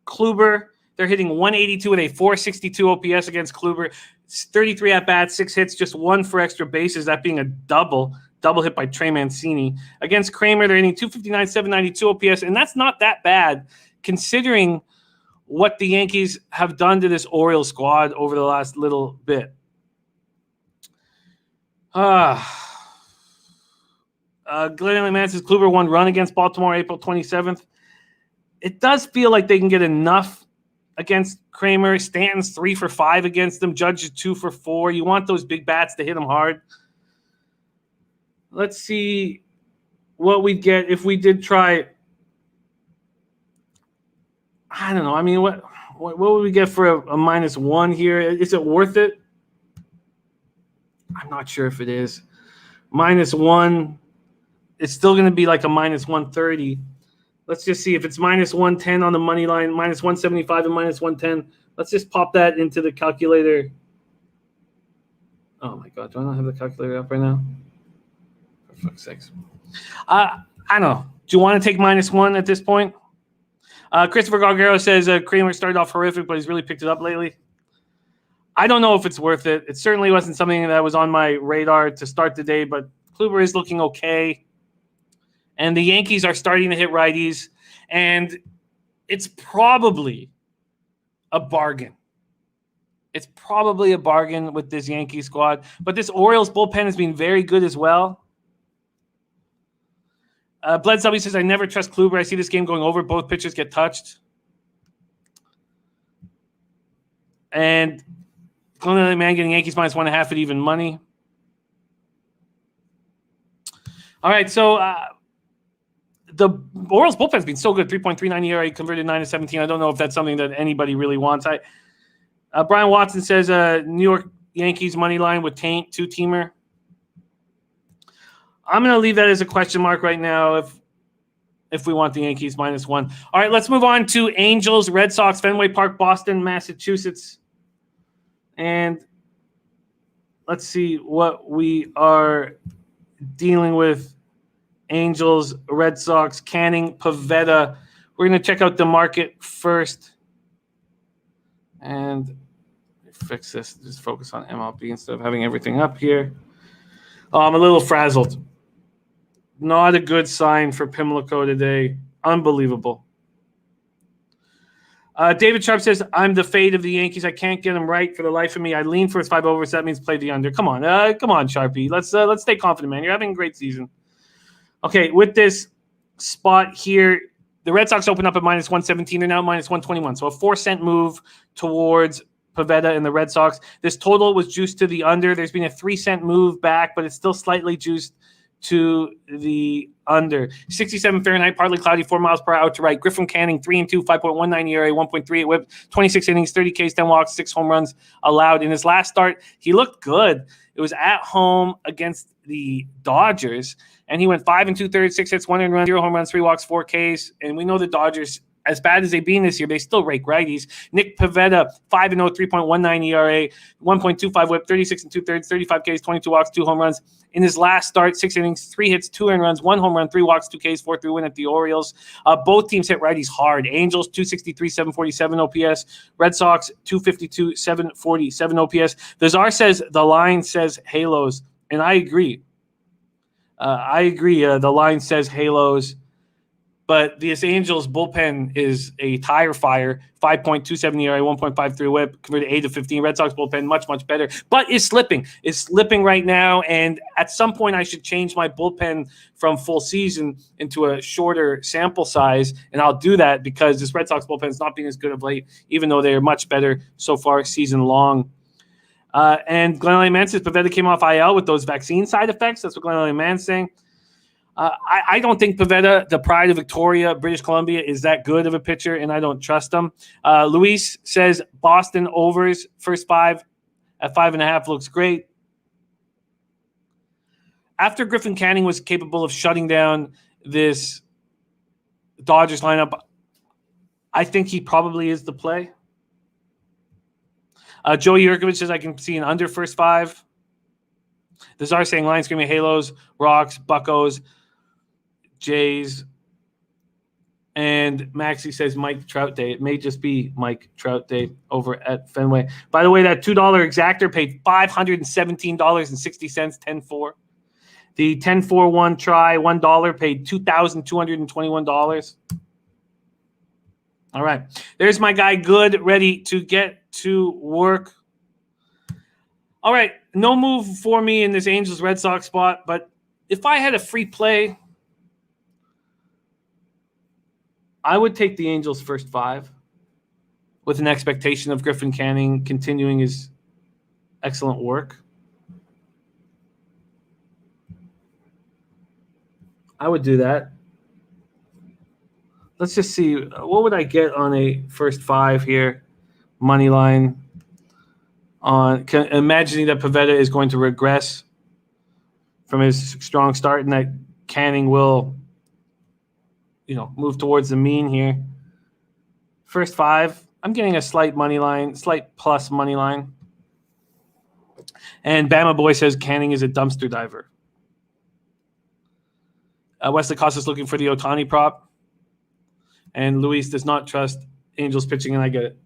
Kluber. They're hitting 182 with a 462 OPS against Kluber. 33 at-bats, 6 hits, just 1 for extra bases, that being a double hit by Trey Mancini. Against Kramer, they're hitting 259, 792 OPS, and that's not that bad considering what the Yankees have done to this Orioles squad over the last little bit. Glenn Mann says Kluber 1 run against Baltimore April 27th. It does feel like they can get enough against Kramer. Stanton's 3 for 5 against them. Judge is 2 for 4. You want those big bats to hit them hard. Let's see what we'd get if we did try. I don't know. I mean, what would we get for a -1 here? Is it worth it? I'm not sure if it is. -1. It's still going to be like a -130. Let's just see if it's minus 110 on the money line, minus 175 and minus 110. Let's just pop that into the calculator. Oh, my God. Do I not have the calculator up right now? For fuck's sakes. I don't know. Do you want to take minus 1 at this point? Christopher Gargaro says Kramer started off horrific, but he's really picked it up lately. I don't know if it's worth it. It certainly wasn't something that was on my radar to start the day, but Kluber is looking okay. And the Yankees are starting to hit righties. And it's probably a bargain. It's probably a bargain with this Yankee squad. But this Orioles bullpen has been very good as well. Bledsoe says, I never trust Kluber. I see this game going over. Both pitchers get touched. And Colonel Man getting Yankees minus 1.5 at even money. All right, so the Orioles bullpen's been so good. 3.39 ERA, converted 9-17. I don't know if that's something that anybody really wants. Brian Watson says New York Yankees money line with Taint, 2-teamer. I'm going to leave that as a question mark right now if we want the Yankees minus 1. All right, let's move on to Angels, Red Sox, Fenway Park, Boston, Massachusetts. And let's see what we are dealing with. Angels, Red Sox, Canning, Pivetta. We're going to check out the market first. And fix this. Just focus on MLB instead of having everything up here. Oh, I'm a little frazzled. Not a good sign for Pimlico today. Unbelievable. David Sharp says, I'm the fade of the Yankees. I can't get them right for the life of me. I lean for 5 overs. That means play the under. Come on, Sharpie. Let's stay confident, man. You're having a great season. Okay, with this spot here, the Red Sox open up at minus 117. They're now minus 121. So a 4-cent move towards Pivetta and the Red Sox. This total was juiced to the under. There's been a 3-cent move back, but it's still slightly juiced to the under. 67 Fahrenheit, partly cloudy, 4 miles per hour to right. Griffin Canning, 3-2, 5.19 ERA, 1.38 whip, 26 innings, 30 Ks, 10 walks, 6 home runs allowed. In his last start, he looked good. It was at home against the Dodgers, and he went 5 2/3, 6 hits, 1 earned run, 0 home runs, 3 walks, 4 Ks. And we know the Dodgers, as bad as they've been this year, they still rake righties. Nick Pivetta, 5-0, 3.19 ERA, 1.25 whip, 36 2/3, 35 Ks, 22 walks, 2 home runs. In his last start, 6 innings, 3 hits, 2 earned runs, 1 home run, 3 walks, 2 Ks, 4-3 win at the Orioles. Both teams hit righties hard. Angels, 263, 747 OPS. Red Sox, 252, 747 OPS. The Czar says the line says halos, and I agree. The line says halos. But this Angels bullpen is a tire fire. 5.27 ERA, 1.53 whip, converted 8-15. Red Sox bullpen, much, much better. But is slipping. It's slipping right now. And at some point, I should change my bullpen from full season into a shorter sample size. And I'll do that because this Red Sox bullpen is not being as good of late, even though they're much better so far season long. And Glenn Mann says Pivetta came off IL with those vaccine side effects. That's what Glenn Mann's saying. I don't think Pivetta, the pride of Victoria, British Columbia, is that good of a pitcher, and I don't trust him. Luis says Boston overs, first 5 at 5.5 looks great. After Griffin Canning was capable of shutting down this Dodgers lineup, I think he probably is the play. Joey Yurkovich says I can see an under first 5. The Czar saying line screaming halos, rocks, buckos, Jays. And Maxie says Mike Trout Day. It may just be Mike Trout Day over at Fenway. By the way, that $2 exactor paid $517.60, 10-4. The 10-4-1 try, $1 paid $2,221. All right. There's my guy Good, ready to get to work. All right. No move for me in this Angels Red Sox spot, but if I had a free play, I would take the Angels first 5 with an expectation of Griffin Canning continuing his excellent work. I would do that. Let's just see. What would I get on a first 5 here? Money line. Imagining that Pivetta is going to regress from his strong start and that Canning will, move towards the mean here. First 5, I'm getting a slight plus money line. And Bama Boy says Canning is a dumpster diver. Wesley Costa's looking for the Ohtani prop. And Luis does not trust Angels pitching, and I get it.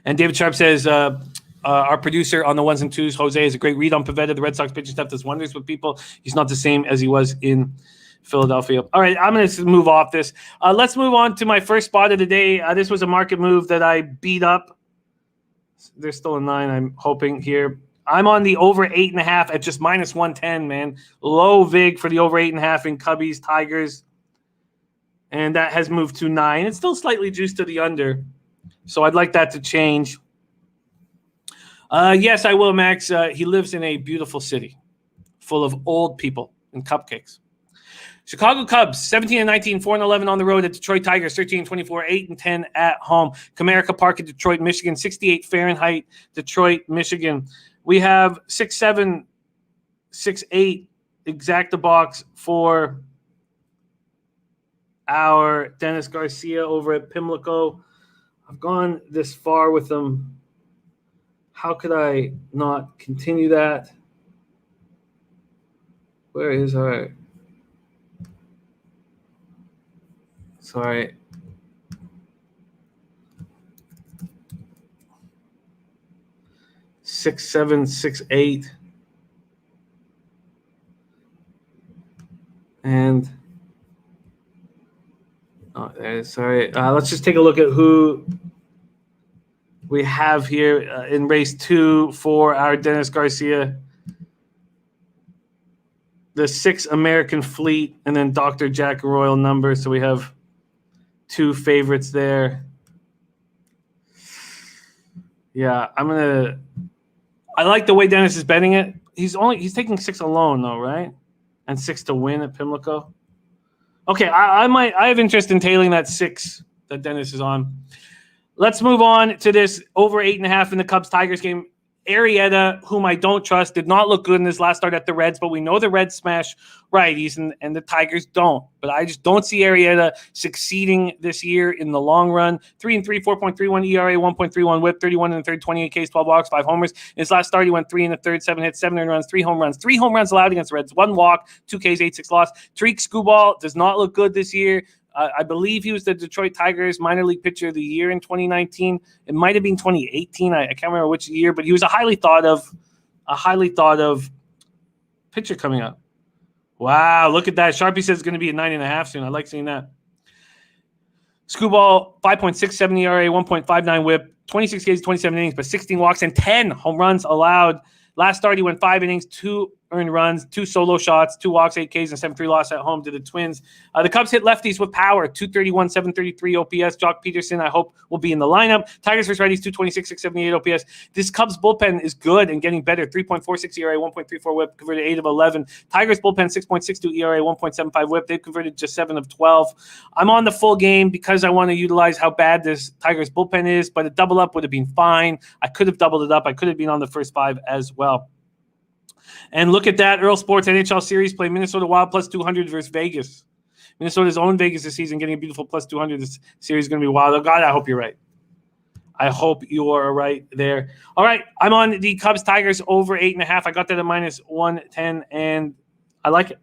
And David Sharp says, our producer on the ones and twos, Jose, is a great read on Pivetta. The Red Sox pitching stuff does wonders with people. He's not the same as he was in Philadelphia. All right, I'm going to move off this. Let's move on to my first spot of the day. This was a market move that I beat up. There's still a 9, I'm hoping here. I'm on the over 8.5 at just minus 110, man. Low vig for the over 8.5 in Cubbies, Tigers. And that has moved to 9. It's still slightly juiced to the under. So I'd like that to change. Yes, I will, Max. He lives in a beautiful city full of old people and cupcakes. Chicago Cubs, 17-19, 4-11 on the road at Detroit Tigers, 13-24, 8-10 at home. Comerica Park at Detroit, Michigan, 68 Fahrenheit, Detroit, Michigan. We have 6-7, 6-8 exacta box for our Dennis Garcia over at Pimlico. I've gone this far with them. How could I not continue that? Where is our... Sorry. Six, 7, 6, 8. And sorry. Let's just take a look at who we have here in race 2 for our Dennis Garcia. The 6 American Fleet, and then Dr. Jack Royal number. So we have 2 favorites there. Yeah, I like the way Dennis is betting it. He's taking 6 alone though, right? And 6 to win at Pimlico. Okay, I have interest in tailing that 6 that Dennis is on. Let's move on to this over 8.5 in the Cubs-Tigers game. Arrieta, whom I don't trust, did not look good in his last start at the Reds, but we know the Reds smash righties and the Tigers don't. But I just don't see Arrieta succeeding this year in the long run. 3-3, 4.31 ERA, 1.31 WHIP, 31 in the third, 28 Ks, 12 walks, 5 homers. In his last start, he went 3 in the third, 7 hits, 7 earned runs, 3 home runs. 3 home runs allowed against the Reds, 1 walk, 2 Ks, 8-6 loss. Tariq Skubal does not look good this year. I believe he was the Detroit Tigers minor league pitcher of the year in 2019. It might have been 2018. I can't remember which year, but he was a highly thought of pitcher coming up. Wow, look at that. Sharpie says it's going to be a 9.5 soon. I like seeing that. Skubal, 5.67 ERA, 1.59 WHIP, 26 Ks, 27 innings, but 16 walks and 10 home runs allowed. Last start, he went 5 innings, 2 earned runs, 2 solo shots, 2 walks, 8 Ks, and 7-3 loss at home to the Twins. The Cubs hit lefties with power, 231, 733 OPS. Jock Peterson, I hope, will be in the lineup. Tigers versus righties, 226, 678 OPS. This Cubs bullpen is good and getting better. 3.46 ERA, 1.34 WHIP, converted 8 of 11. Tigers bullpen, 6.62 ERA, 1.75 WHIP. They've converted just 7 of 12. I'm on the full game because I want to utilize how bad this Tigers bullpen is, but a double up would have been fine. I could have doubled it up. I could have been on the first 5 as well. And look at that. Earl Sports NHL Series play Minnesota Wild plus 200 versus Vegas. Minnesota's own Vegas this season, getting a beautiful plus 200. This series is going to be wild. Oh, God, I hope you're right. I hope you are right there. All right, I'm on the Cubs-Tigers over 8.5. I got that at minus 110, and I like it.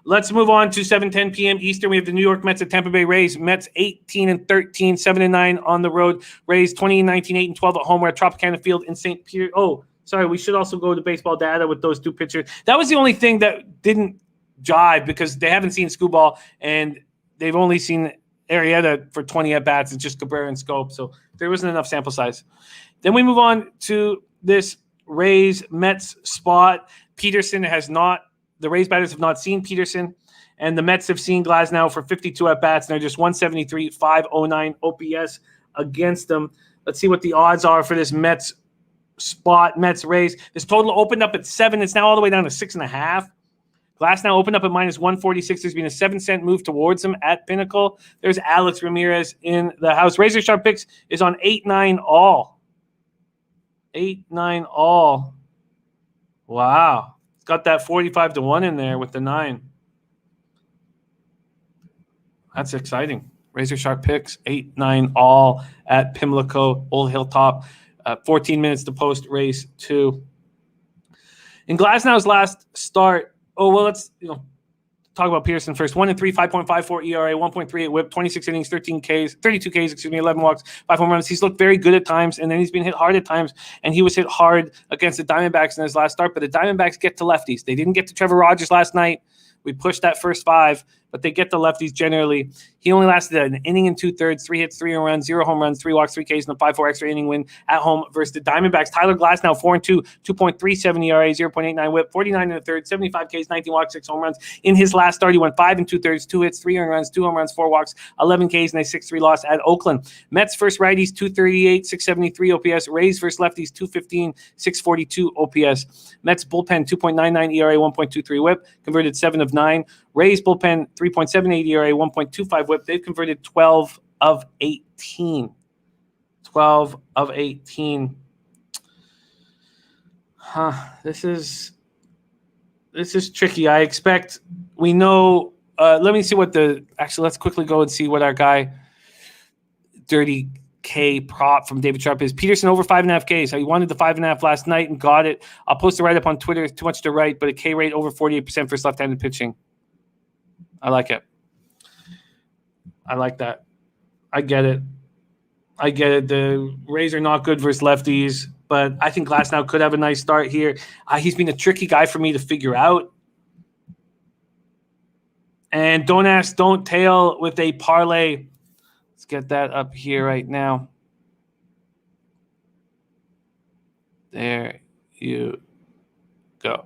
Let's move on to 7:10 p.m. Eastern. We have the New York Mets at Tampa Bay Rays. Mets 18-13, 7-9 on the road. Rays 20-19, 8-12 at home. We're at Tropicana Field in St. Peter. Oh, sorry, we should also go to baseball data with those 2 pitchers. That was the only thing that didn't jive because they haven't seen Skubal and they've only seen Arrieta for 20 at-bats. It's just Cabrera and Scope, so there wasn't enough sample size. Then we move on to this Rays-Mets spot. Peterson has not – the Rays batters have not seen Peterson, and the Mets have seen Glasnow for 52 at-bats, and they're just 173, 509 OPS against them. Let's see what the odds are for this Mets spot. Mets Rays. This total opened up at 7. It's now all the way down to 6.5. Glasnow opened up at minus 146. There's been a 7-cent move towards him at Pinnacle. There's Alex Ramirez in the house. Razor Sharp Picks is on 8-9 all. 8-9 all. Wow. got that 45-1 in there with the 9. That's exciting. Razor sharp picks, 8, 9, all at Pimlico, Old Hilltop. 14 minutes to post race 2. In Glasnow's last start, let's talk about Pearson first. 1-3, 5.54 ERA, 1.38 WHIP, 26 innings, 32 Ks, 11 walks, 5 home runs. He's looked very good at times, and then he's been hit hard at times, and he was hit hard against the Diamondbacks in his last start, but the Diamondbacks get to lefties. They didn't get to Trevor Rogers last night. We pushed that first 5, but they get the lefties generally. He only lasted an inning and 2/3, 3 hits, 3 runs, 0 home runs, 3 walks, 3 Ks, and a 5-4 extra inning win at home versus the Diamondbacks. Tyler Glasnow, 4-2, 2.37 ERA, 0.89 WHIP, 49 1/3, 75 Ks, 19 walks, 6 home runs. In his last start, he went 5 2/3, 2 hits, 3 runs, 2 home runs, 4 walks, 11 Ks, and a 6-3 loss at Oakland. Mets versus righties, 238, 673 OPS. Rays versus lefties, 215, 642 OPS. Mets bullpen, 2.99 ERA, 1.23 WHIP, converted 7 of 9. Rays bullpen, 3.78 ERA, 1.25 WHIP. They've converted 12 of 18. 12 of 18. This is tricky. I expect we know. Let me see what let's quickly go and see what our guy Dirty K prop from David Sharp is. Peterson over 5.5 Ks. He wanted the 5.5 last night and got it. I'll post a write-up on Twitter. It's too much to write, but a K rate over 48% for his left-handed pitching. I like it. I like that. I get it. The Rays are not good versus lefties, but I think Glasnow could have a nice start here. He's been a tricky guy for me to figure out. And don't ask, don't tail with a parlay. Let's get that up here right now. There you go.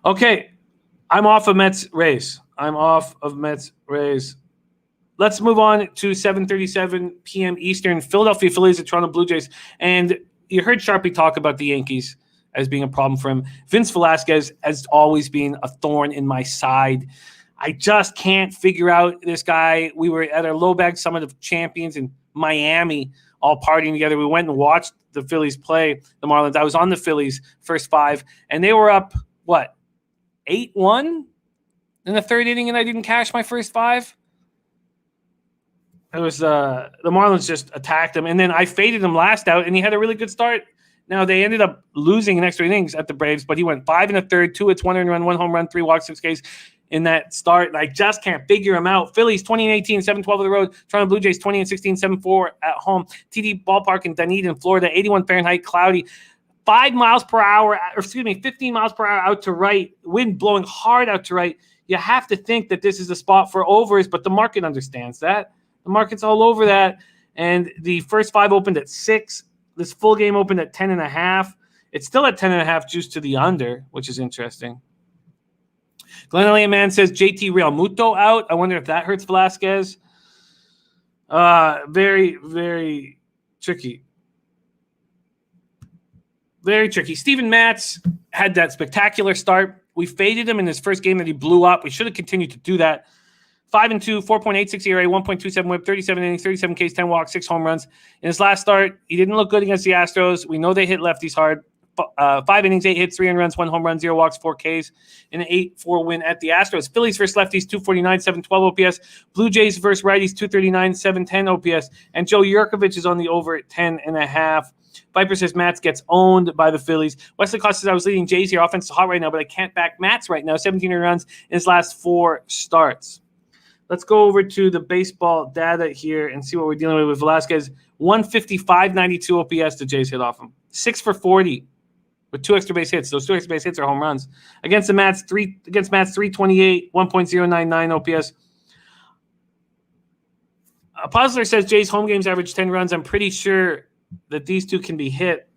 Okay. I'm off of Mets Rays. Let's move on to 7:37 p.m. Eastern. Philadelphia Phillies at Toronto Blue Jays. And you heard Sharpie talk about the Yankees as being a problem for him. Vince Velasquez has always been a thorn in my side. I just can't figure out this guy. We were at our LoBaggers Summit of Champions in Miami, all partying together. We went and watched the Phillies play the Marlins. I was on the Phillies first 5, and they were up, 8-1 in the 3rd inning, and I didn't cash my first 5. It was the Marlins just attacked him, and then I faded him last out, and he had a really good start. Now, they ended up losing in extra innings at the Braves, but he went 5 1/3, 2 hits, 1 earned run, 1 home run, 3 walks, 6 Ks in that start, and I just can't figure him out. Phillies 20-18, 7-12 of the road. Toronto Blue Jays 20-16, 7-4 at home. TD Ballpark in Dunedin, Florida, 81 Fahrenheit, cloudy. 15 miles per hour out to right, wind blowing hard out to right. You have to think that this is a spot for overs, but the market understands that. The market's all over that. And the first 5 opened at 6. This full game opened at 10.5. It's still at 10.5 juice to the under, which is interesting. Glenn Elliott Man says JT Realmuto out. I wonder if that hurts Velasquez. Very, very tricky. Very tricky. Steven Matz had that spectacular start. We faded him in his first game that he blew up. We should have continued to do that. 5-2, 4.86 ERA, 1.27 WHIP, 37 innings, 37 Ks, 10 walks, 6 home runs. In his last start, he didn't look good against the Astros. We know they hit lefties hard. 5 innings, 8 hits, 3 earned runs, 1 home run, 0 walks, 4 Ks, and an 8-4 win at the Astros. Phillies versus lefties, 249, 712 OPS. Blue Jays versus righties, 239, 710 OPS. And Joe Yurkovich is on the over at 10.5. Viper says Matz gets owned by the Phillies. Wesley Costa says I was leading Jays here. Offense is hot right now, but I can't back Matz right now. 17 runs in his last 4 starts. Let's go over to the baseball data here and see what we're dealing with Velasquez. 155.92 OPS the Jays hit off him. 6 for 40 with 2 extra base hits. Those 2 extra base hits are home runs. Against Matz 328, 1.099 OPS. Puzzler says Jays home games average 10 runs. I'm pretty sure that these two can be hit.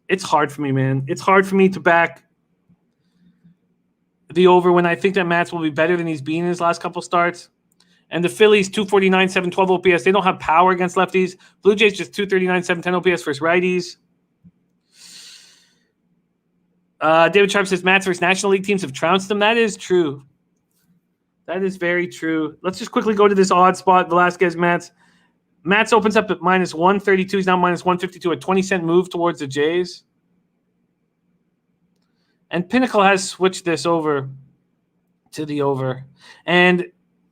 It's hard for me, man. It's hard for me to back the over when I think that Matz will be better than he's been in his last couple starts. And the Phillies, 249, 712 OPS. They don't have power against lefties. Blue Jays just 239, 710 OPS versus righties. David Sharp says Matz versus National League teams have trounced them. That is true. That is very true. Let's just quickly go to this odd spot. Velasquez, Matz. Matz opens up at minus 132. He's now minus 152. A 20-cent move towards the Jays. And Pinnacle has switched this over to the over. And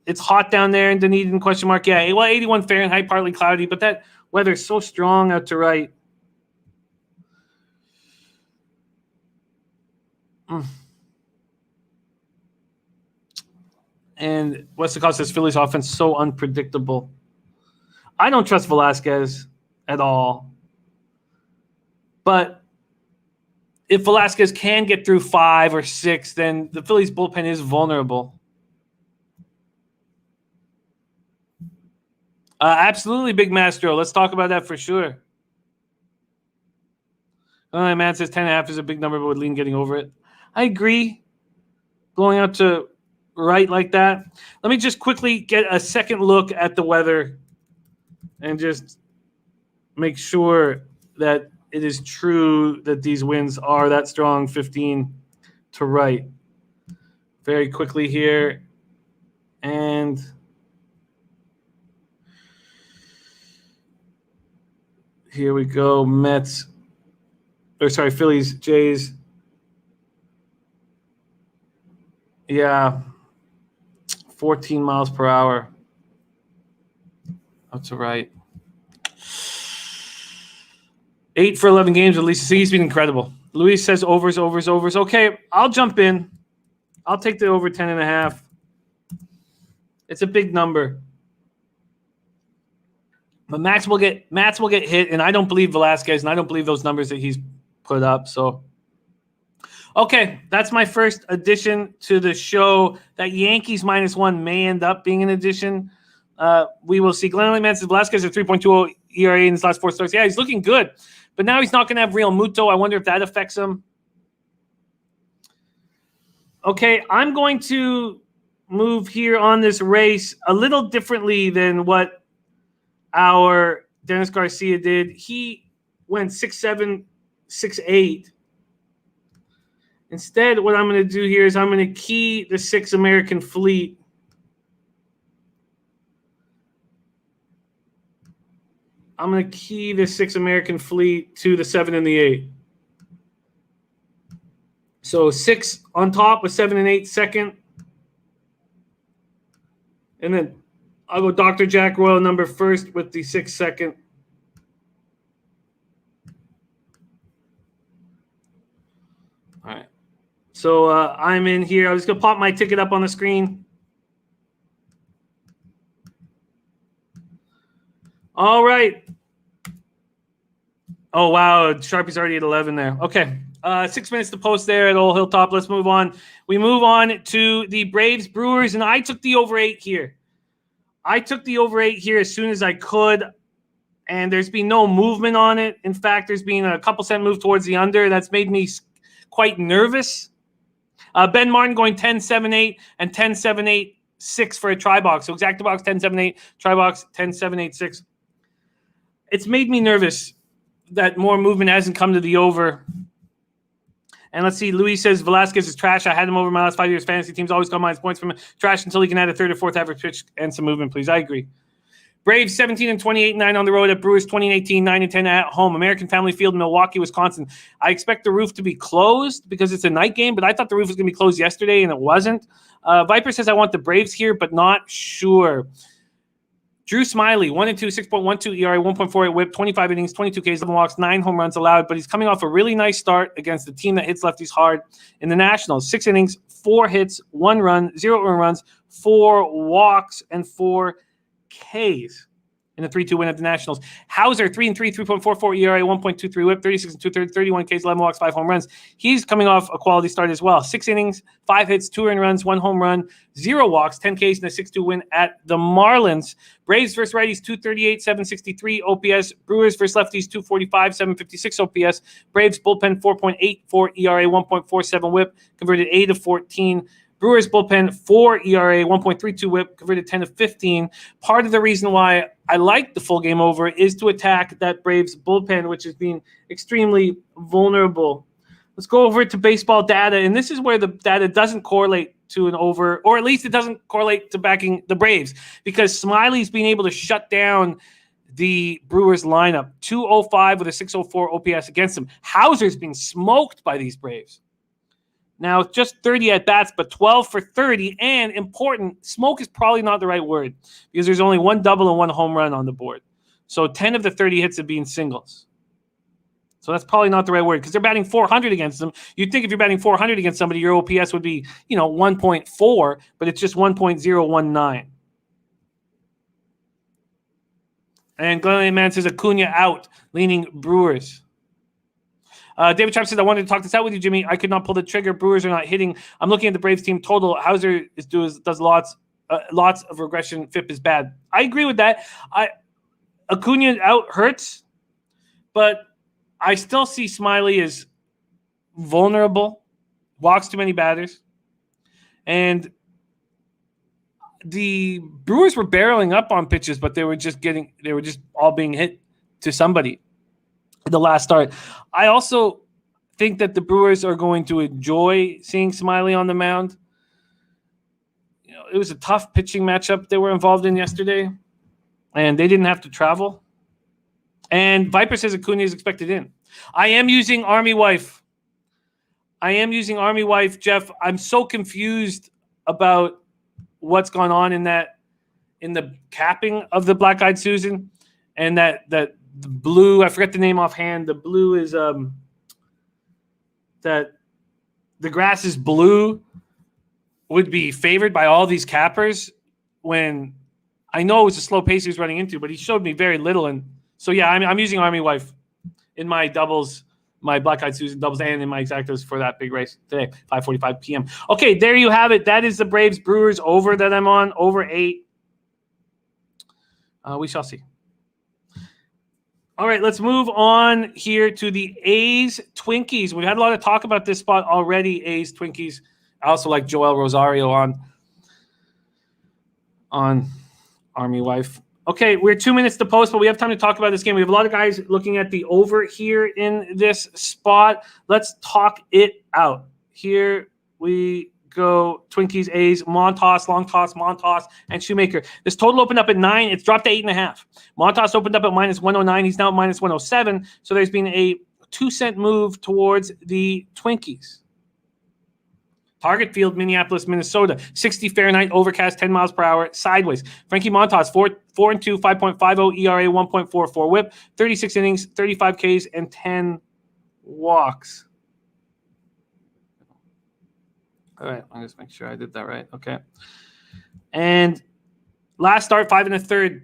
it's hot down there in Dunedin, question mark. Yeah, well, 81 Fahrenheit, partly cloudy, but that weather's so strong out to right. And Wes Benjamin says Phillies offense so unpredictable. I don't trust Velasquez at all. But if Velasquez can get through 5 or 6, then the Phillies bullpen is vulnerable. Absolutely, Big Mastro. Let's talk about that for sure. Man says 10.5 is a big number, but with Lean getting over it. I agree. Blowing out to right like that. Let me just quickly get a second look at the weather and just make sure that it is true that these winds are that strong, 15 to right. Very quickly here. And here we go. Phillies, Jays. Yeah. 14 miles per hour. That's right. 8 for 11 games with Lisa. He's been incredible. Luis says overs. Okay, I'll jump in. I'll take the over 10.5. It's a big number. But Mats will get hit, and I don't believe Velasquez, and I don't believe those numbers that he's put up. So, okay, that's my first addition to the show. That Yankees -1 may end up being an addition. We will see. Glenn Man says Velasquez at 3.20 ERA in his last 4 starts. Yeah, he's looking good. But now he's not going to have Real Muto. I wonder if that affects him. Okay, I'm going to move here on this race a little differently than what our Dennis Garcia did. He went 6-7, 6-8. Instead, what I'm going to do here is I'm going to key the 6 American Fleet. I'm going to key the 6 American Fleet to the 7 and the 8. So 6 on top with 7 and 8 second. And then I'll go Dr. Jack Royal number first with the 6 second. All right. So I'm in here. I'm just going to pop my ticket up on the screen. All right. Oh, wow. Sharpie's already at 11 there. Okay. 6 minutes to post there at Old Hilltop. Let's move on. We move on to the Braves Brewers, and I took the over 8 here. I took the over 8 here as soon as I could, and there's been no movement on it. In fact, there's been a couple cent move towards the under. That's made me quite nervous. Ben Martin going 10-7-8 and 10-7-8-6 for a try box. So exacta box 10-7-8, try box 10-7-8-6. It's made me nervous that more movement hasn't come to the over. And let's see, Luis says Velasquez is trash. I had him over my last 5 years. Fantasy teams always got minus points from him. Trash until he can add a 3rd or 4th average pitch and some movement, please. I agree. Braves 17-28-9 on the road at Brewers 20-18, 9-10 at home. American Family Field, Milwaukee, Wisconsin. I expect the roof to be closed because it's a night game, but I thought the roof was going to be closed yesterday and it wasn't. Viper says I want the Braves here, but not sure. Drew Smiley, 1-2, 6.12 ERA, 1.48 whip, 25 innings, 22 Ks, 11 walks, 9 home runs allowed, but he's coming off a really nice start against the team that hits lefties hard in the Nationals. 6 innings, 4 hits, 1 run, 0 earned runs, 4 walks, and 4 Ks in a 3-2 win at the Nationals. Hauser, 3-3, 3.44 ERA, 1.23 whip, 36 2/3, 31 Ks, 11 walks, 5 home runs. He's coming off a quality start as well. 6 innings, 5 hits, 2 earned runs, 1 home run, 0 walks, 10 Ks, and a 6-2 win at the Marlins. Braves versus righties, 238, 763 OPS. Brewers versus lefties, 245, 756 OPS. Braves bullpen, 4.84 ERA, 1.47 whip, converted 8 of 14. Brewers bullpen, 4 ERA, 1.32 whip, converted 10 of 15. Part of the reason why I like the full game over is to attack that Braves bullpen, which has been extremely vulnerable. Let's go over to baseball data, and this is where the data doesn't correlate to an over, or at least it doesn't correlate to backing the Braves, because Smiley's been able to shut down the Brewers lineup. 205 with a 604 OPS against them. Hauser's been smoked by these Braves. Now, just 30 at-bats, but 12 for 30. And important, smoke is probably not the right word because there's only one double and one home run on the board. So 10 of the 30 hits have been singles. So that's probably not the right word because they're batting 400 against them. You'd think if you're batting 400 against somebody, your OPS would be, 1.4, but it's just 1.019. And Glenn Man says Acuna out, leaning Brewers. David Trapp says, I wanted to talk this out with you, Jimmy. I could not pull the trigger. Brewers are not hitting. I'm looking at the Braves team total. Hauser does lots of regression. FIP is bad. I agree with that. Acuna out hurts, but I still see Smiley as vulnerable, walks too many batters, and the Brewers were barreling up on pitches, but they were just all being hit to somebody in the last start. I also think that the Brewers are going to enjoy seeing Smiley on the mound. It was a tough pitching matchup they were involved in yesterday, and they didn't have to travel. And Viper says Acuna is expected in. I am using Army Wife. Jeff. I'm so confused about what's gone on in the capping of the Black-Eyed Susan, and that the blue, I forget the name offhand. The blue is that the grass is blue would be favored by all these cappers when I know it was a slow pace he was running into, but he showed me very little. And so, yeah, I'm using Army Wife in my doubles, my Black-Eyed Susan doubles, and in my exactos for that big race today, 5:45 p.m. Okay, there you have it. That is the Braves Brewers over that I'm on, over 8. We shall see. All right, let's move on here to the A's Twinkies. We had a lot of talk about this spot already, A's Twinkies. I also like Joel Rosario on Army Wife. Okay, we're 2 minutes to post, but we have time to talk about this game. We have a lot of guys looking at the over here in this spot. Let's talk it out. Here we go. Twinkies, A's, Montas, long toss, Montas, and Shoemaker. This total opened up at 9. It's dropped to 8.5. Montas opened up at -109. He's now at -107. So there's been a 2-cent move towards the Twinkies. Target field, Minneapolis, Minnesota. 60 Fahrenheit, overcast, 10 miles per hour, sideways. Frankie Montas, 4-2, 5.50 ERA, 1.44 WHIP, 36 innings, 35 Ks, and 10 walks. All right, I'll just make sure I did that right. Okay. And last start, 5 1/3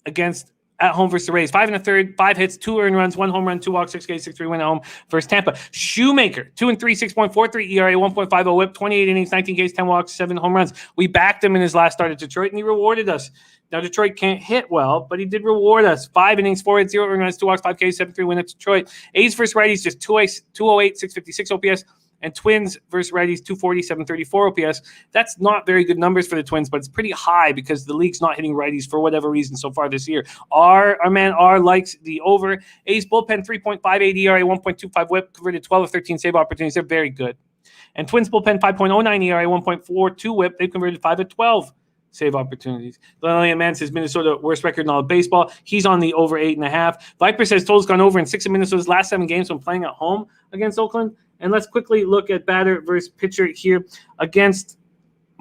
against at home versus the Rays. 5 1/3, 5 hits, 2 earned runs, 1 home run, 2 walks, 6 Ks, 6-3 win at home versus Tampa. Shoemaker, 2-3, 6.43 ERA, 1.50 WHIP, 28 innings, 19 Ks, 10 walks, 7 home runs. We backed him in his last start at Detroit, and he rewarded us. Now, Detroit can't hit well, but he did reward us. 5 innings, 4 hits, 0 earned runs, 2 walks, 5 Ks, 7-3 win at Detroit. A's versus righties, just 208, 656 OPS. And Twins versus righties, 240, 734 OPS. That's not very good numbers for the Twins, but it's pretty high because the league's not hitting righties for whatever reason so far this year. Our man R likes the over. A's bullpen, 3.58 ERA, 1.25 WHIP, converted 12 of 13 save opportunities. They're very good. And Twins bullpen, 5.09 ERA, 1.42 WHIP. They've converted 5 of 12 save opportunities. Glenn Man says Minnesota worst record in all of baseball. He's on the over 8.5. Viper says total's gone over in 6 of Minnesota's last 7 games when playing at home against Oakland. And let's quickly look at batter versus pitcher here against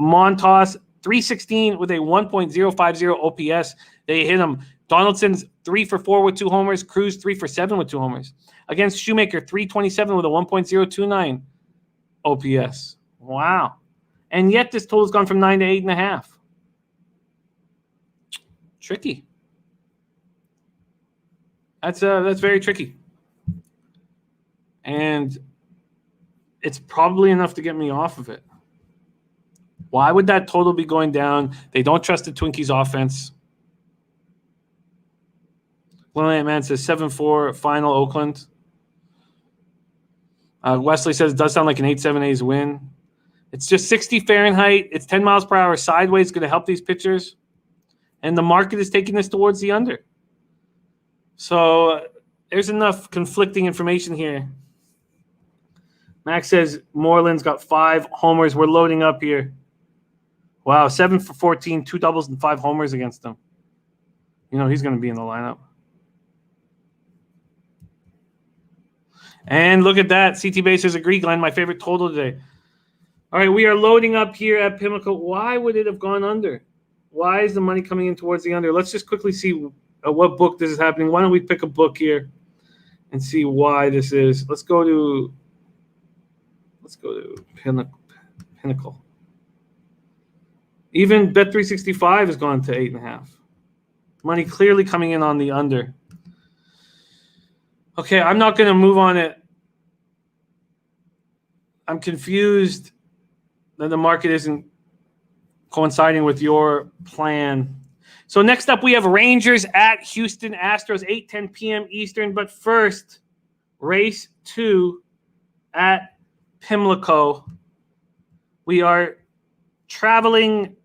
Montas. 316 with a 1.050 OPS. They hit him. Donaldson's 3 for 4 with 2 homers. Cruz 3 for 7 with 2 homers. Against Shoemaker, 327 with a 1.029 OPS. Wow. And yet this total's gone from 9 to 8.5. Tricky. That's very tricky. And it's probably enough to get me off of it. Why would that total be going down? They don't trust the Twinkies offense. William Man says 7-4 final Oakland. Wesley says it does sound like an 8-7 A's win. It's just 60 Fahrenheit. It's 10 miles per hour sideways, going to help these pitchers. And the market is taking this towards the under. So there's enough conflicting information here. Max says Moreland's got 5 homers. We're loading up here. Wow, 7 for 14, 2 doubles and 5 homers against them. He's going to be in the lineup. And look at that. CT Basers agree, Glenn. My favorite total today. All right, we are loading up here at Pimlico. Why would it have gone under? Why is the money coming in towards the under? Let's just quickly see what book this is happening. Why don't we pick a book here and see why this is? Let's go to Pinnacle. Even Bet365 has gone to 8.5. Money clearly coming in on the under. Okay, I'm not going to move on it. I'm confused that the market isn't coinciding with your plan. So next up, we have Rangers at Houston Astros, 8:10 p.m. Eastern. But first, race 2 at Pimlico. We are traveling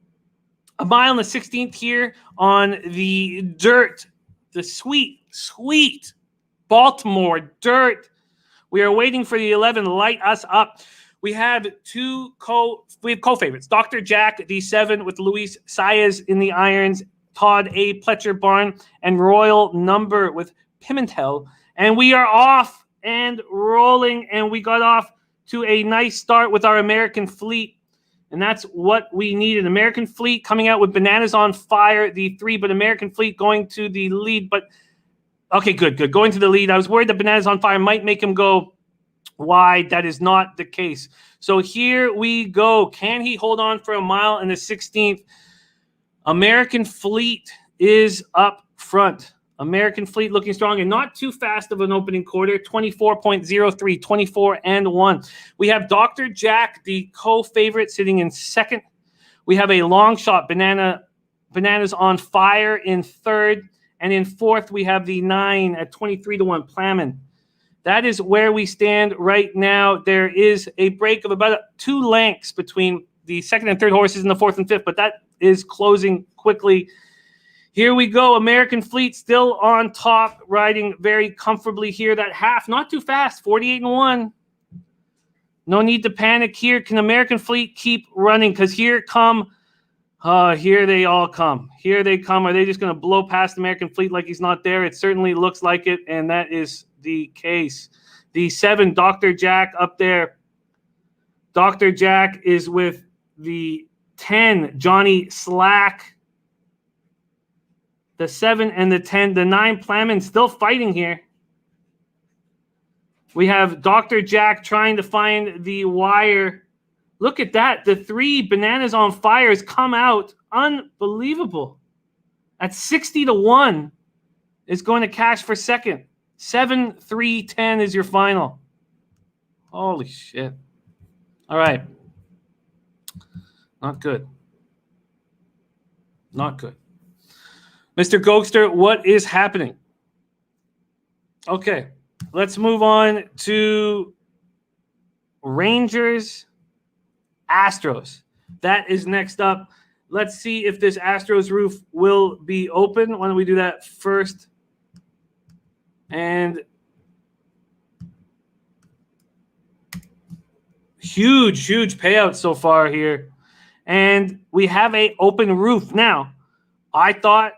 a mile and the 16th here on the dirt, the sweet, sweet Baltimore dirt. We are waiting for the 11 to light us up. We have co-favorites. Dr. Jack, the 7 with Luis Saez in the irons, Todd A. Pletcher Barn, and Royal Number with Pimentel. And we are off and rolling, and we got off to a nice start with our American Fleet. And that's what we needed. American Fleet coming out with Bananas on Fire, the 3, but American Fleet going to the lead. But okay, good. Going to the lead. I was worried that Bananas on Fire might make him go wide. That is not the case. So here we go. Can he hold on for a mile in the 16th? American Fleet is up front. American Fleet looking strong and not too fast of an opening quarter, 24.03, 24-1. We have Dr. Jack, the co-favorite, sitting in second. We have a long shot, Bananas on Fire in third. And in fourth, we have the 9 at 23-1, Plamen. That is where we stand right now. There is a break of about 2 lengths between the second and third horses in the fourth and fifth, but that is closing quickly. Here we go. American Fleet still on top, riding very comfortably here. That half, not too fast, 48-1. No need to panic here. Can American Fleet keep running? Because here they all come. Here they come. Are they just going to blow past American Fleet like he's not there? It certainly looks like it, and that is the case. The 7, Dr. Jack up there. Dr. Jack is with the 10, Johnny Slack. The 7 and the 10. The 9, Plamen, still fighting here. We have Dr. Jack trying to find the wire. Look at that. The 3, Bananas on Fire, has come out. Unbelievable. At 60-1 is going to cash for second. 7-3-10 is your final. Holy shit. All right. Not good. Not good. Mr. Gokster, what is happening? Okay, let's move on to Rangers, Astros. That is next up. Let's see if this Astros roof will be open. Why don't we do that first? And huge payout so far here. And we have a open roof. Now, I thought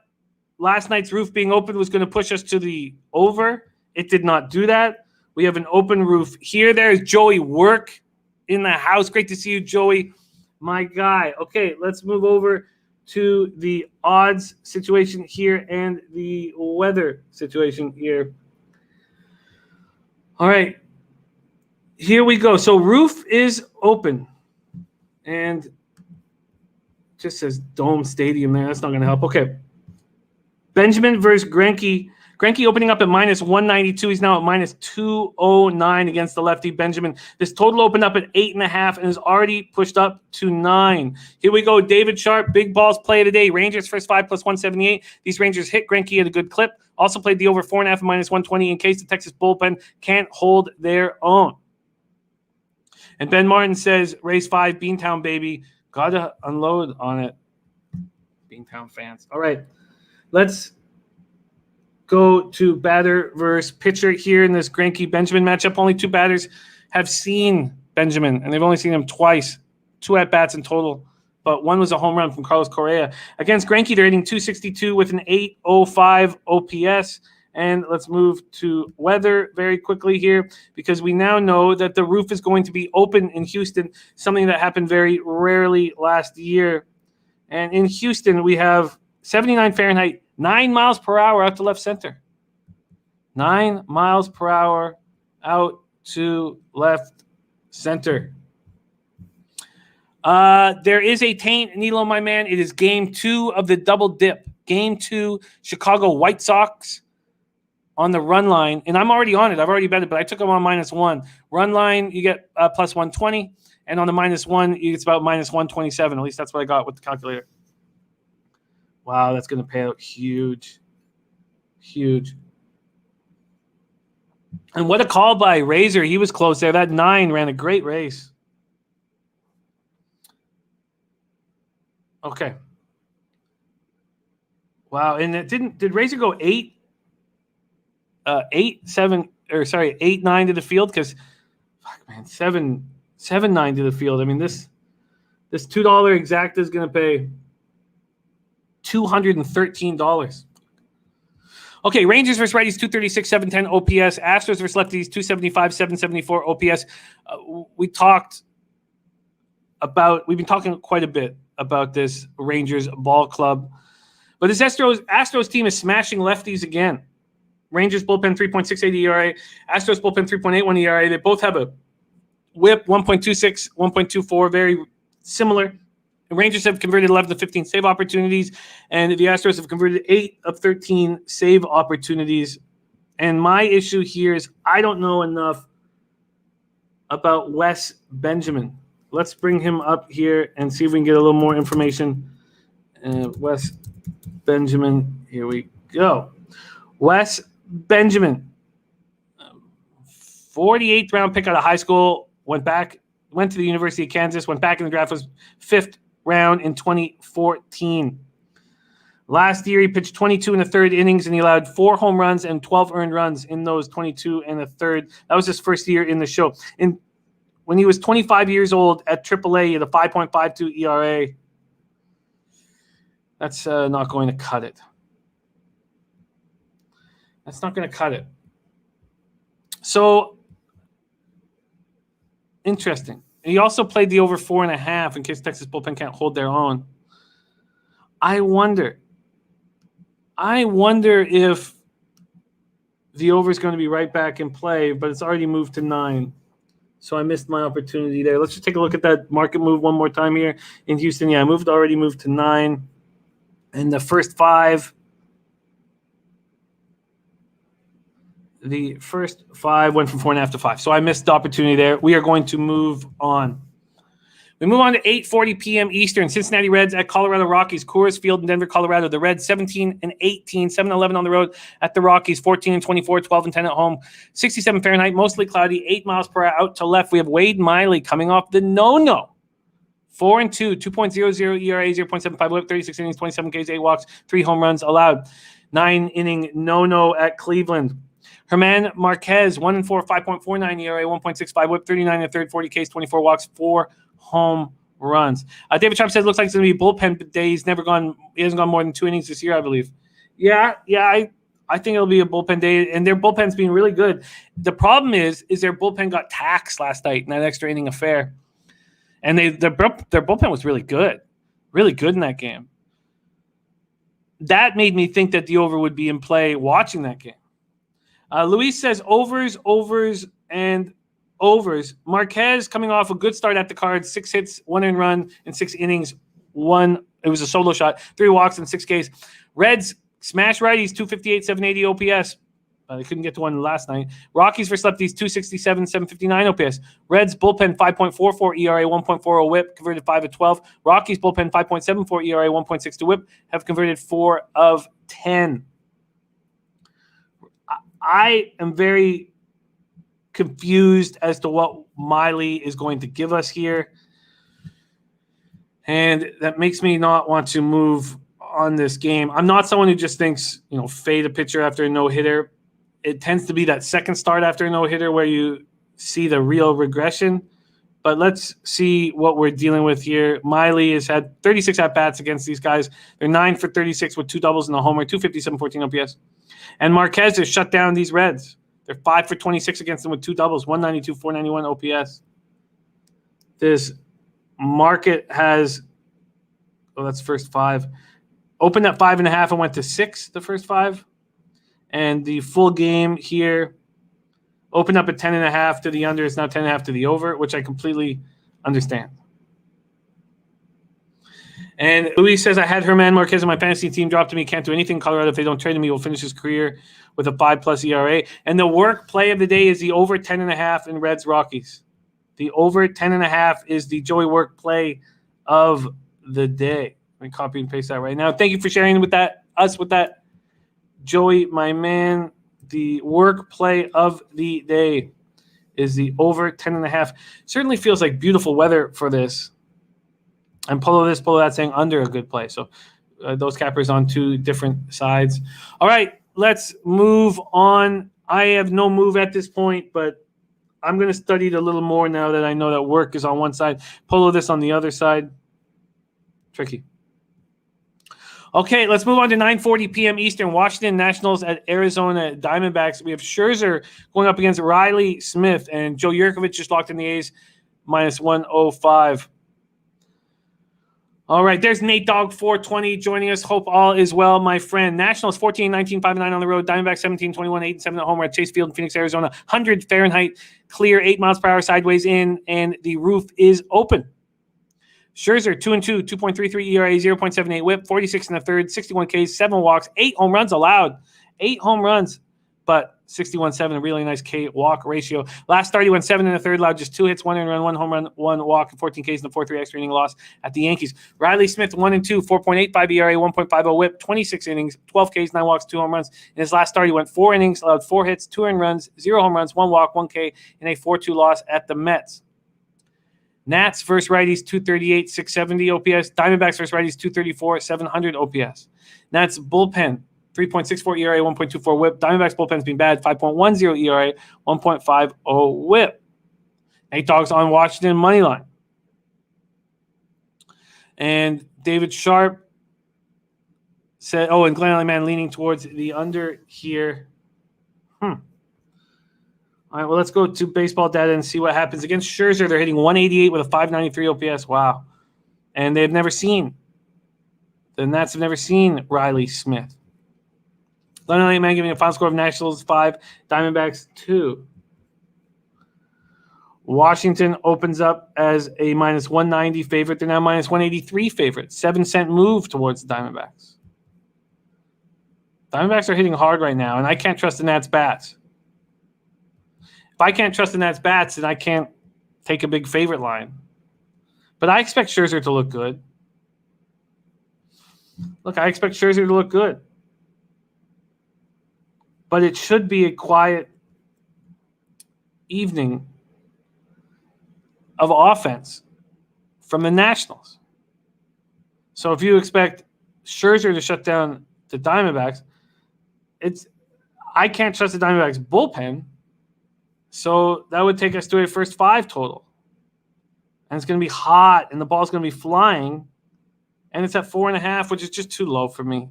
last night's roof being open was going to push us to the over. It did not do that. We have an open roof here. There's Joey Work in the house. Great to see you, Joey, my guy. Okay, let's move over to the odds situation here and the weather situation here. All right, here we go. So roof is open. And just says Dome Stadium there. That's not going to help. Okay. Benjamin versus Greinke. Greinke opening up at minus 192. He's now at minus 209 against the lefty Benjamin. This total opened up at 8.5 and is already pushed up to 9. Here we go. David Sharp, big balls play of the day. Rangers first 5 plus 178. These Rangers hit Greinke at a good clip. Also played the over 4.5 at minus 120 in case the Texas bullpen can't hold their own. And Ben Martin says, race 5, Beantown, baby. Gotta unload on it. Beantown fans. All right. Let's go to batter versus pitcher here in this Greinke-Benjamin matchup. Only 2 batters have seen Benjamin, and they've only seen him twice. 2 at-bats in total, but one was a home run from Carlos Correa. Against Greinke, they're hitting .262 with an .805 OPS, And let's move to weather very quickly here, because we now know that the roof is going to be open in Houston, something that happened very rarely last year. And in Houston, we have 79 Fahrenheit, 9 miles per hour out to left center. 9 miles per hour out to left center. There is a taint, Nilo, my man. It is game 2 of the double dip. Game 2, Chicago White Sox on the run line. And I'm already on it. I've already bet it, but I took them on -1. Run line, you get plus 120. And on the -1, it's about minus 127. At least that's what I got with the calculator. Wow, that's going to pay out huge. Huge. And what a call by Razor. He was close there. That 9 ran a great race. Okay. Wow, and it did Razor go 8-9 to the field? Because, fuck, man, 7-9 to the field. I mean, this $2 exacta is going to pay $213. Okay, Rangers versus righties, 236, 710 OPS. Astros versus lefties, 275, 774 OPS. We've been talking quite a bit about this Rangers ball club. But this Astros team is smashing lefties again. Rangers bullpen 3.68 ERA. Astros bullpen 3.81 ERA. They both have a whip 1.26, 1.24, very similar. The Rangers have converted 11 to 15 save opportunities, and the Astros have converted 8 of 13 save opportunities. And my issue here is I don't know enough about Wes Benjamin. Let's bring him up here and see if we can get a little more information. Wes Benjamin, here we go. Wes Benjamin, 48th round pick out of high school, went to the University of Kansas, went back in the draft, was 5th round in 2014. Last year, he pitched 22 in the third innings, and he allowed 4 home runs and 12 earned runs in those 22 and a third. That was his first year in the show. And when he was 25 years old at AAA, he had a 5.52 ERA. That's not going to cut it. That's not going to cut it. So, interesting. He also played the over 4.5 in case Texas bullpen can't hold their own. I wonder if the over is going to be right back in play, but it's already moved to 9. So I missed my opportunity there. Let's just take a look at that market move one more time here in Houston. Yeah, already moved to 9. And the first 5 went from 4.5 to 5. So I missed the opportunity there. We are going to move on. We move on to 8:40 p.m. Eastern. Cincinnati Reds at Colorado Rockies. Coors Field in Denver, Colorado. The Reds 17-18, 7-11 on the road at the Rockies. 14-24, 12-10 at home. 67 Fahrenheit, mostly cloudy. 8 miles per hour out to left. We have Wade Miley coming off the no-no. 4-2, 2.00 ERA, 0.75 whip, 36 innings, 27 Ks, 8 walks, 3 home runs allowed. 9-inning no-no at Cleveland. Herman Marquez, 1-4, 5.49 ERA, 1.65 whip, 39 and a third, 40 Ks, 24 walks, 4 home runs. David Trump said it looks like it's going to be bullpen day. He hasn't gone more than 2 innings this year, I believe. Yeah, I think it'll be a bullpen day, and their bullpen's been really good. The problem is their bullpen got taxed last night in that extra inning affair. And their bullpen was really good in that game. That made me think that the over would be in play watching that game. Luis says overs, and overs. Marquez coming off a good start at the Cards, 6 hits, 1 earned run in 6 innings. It was a solo shot, 3 walks and 6 Ks. Reds smash righties, 258, 780 OPS. They couldn't get to one last night. Rockies versus lefties, 267, 759 OPS. Reds bullpen 5.44 ERA, 1.40 whip, converted 5 of 12. Rockies bullpen 5.74 ERA, 1.62 whip, have converted 4 of 10. I am very confused as to what Miley is going to give us here. And that makes me not want to move on this game. I'm not someone who just thinks, fade a pitcher after a no-hitter. It tends to be that second start after a no-hitter where you see the real regression. But let's see what we're dealing with here. Miley has had 36 at-bats against these guys. They're 9 for 36 with 2 doubles and a homer, 257, 14 OPS. And Marquez has shut down these Reds. They're 5 for 26 against them with 2 doubles, 192, 491 OPS. This market has, that's first 5. Opened at 5.5 and went to 6 the first 5. And the full game here opened up at 10.5 to the under. It's now 10.5 to the over, which I completely understand. And Luis says, I had Herman Marquez on my fantasy team, dropped to me, can't do anything in Colorado. If they don't trade him, he will finish his career with a 5+ ERA. And the work play of the day is the over 10.5 in Reds Rockies. The over 10.5 is the Joey work play of the day. Let me copy and paste that right now. Thank you for sharing with that, Joey, my man. The work play of the day is the over 10.5. Certainly feels like beautiful weather for this. And polo this, polo that, saying under a good play. So those cappers on 2 different sides. All right, let's move on. I have no move at this point, but I'm going to study it a little more now that I know that work is on one side. Polo this on the other side. Tricky. Okay, let's move on to 9:40 p.m. Eastern. Washington Nationals at Arizona Diamondbacks. We have Scherzer going up against Riley Smith, and Joe Yurkovich just locked in the A's -105. All right, there's Nate Dogg 420 joining us. Hope all is well, my friend. Nationals 14-19, 5-9 on the road. Diamondbacks 17-21, 8-7 at home. We're at Chase Field in Phoenix, Arizona. 100 Fahrenheit, clear, 8 miles per hour sideways in, and the roof is open. Scherzer 2-2, 2.33 ERA, 0.78 WHIP, 46 in the third, 61 Ks, 7 walks, 8 home runs allowed, 8 home runs, but 61-7, a really nice K walk ratio. Last start, he went 7 in the third, allowed just 2 hits, 1 earned run, 1 home run, 1 walk, and 14 Ks in the 4-3 extra inning loss at the Yankees. Riley Smith 1-2, 4.85 ERA, 1.50 WHIP, 26 innings, 12 Ks, 9 walks, 2 home runs. In his last start, he went 4 innings, allowed 4 hits, 2 earned runs, 0 home runs, 1 walk, 1 K, and a 4-2 loss at the Mets. Nats versus righties, 238, 670 OPS. Diamondbacks versus righties, 234, 700 OPS. Nats bullpen, 3.64 ERA, 1.24 WHIP. Diamondbacks bullpen's been bad, 5.10 ERA, 1.50 WHIP. Nate Dogg's on Washington money line. And David Sharp said, and Glenn Alleyman leaning towards the under here. All right, well, let's go to baseball data and see what happens. Against Scherzer, they're hitting 188 with a 593 OPS. Wow. And the Nats have never seen Riley Smith. Glenn Alleyman giving a final score of Nationals 5, Diamondbacks 2. Washington opens up as a -190 favorite. They're now -183 favorite. 7-cent move towards the Diamondbacks. Diamondbacks are hitting hard right now, and I can't trust the Nats bats. If I can't trust the Nats bats, then I can't take a big favorite line. But I expect Scherzer to look good. I expect Scherzer to look good. But it should be a quiet evening of offense from the Nationals. So if you expect Scherzer to shut down the Diamondbacks, I can't trust the Diamondbacks bullpen. So that would take us to a first 5 total. And it's going to be hot, and the ball's going to be flying. And it's at 4.5, which is just too low for me.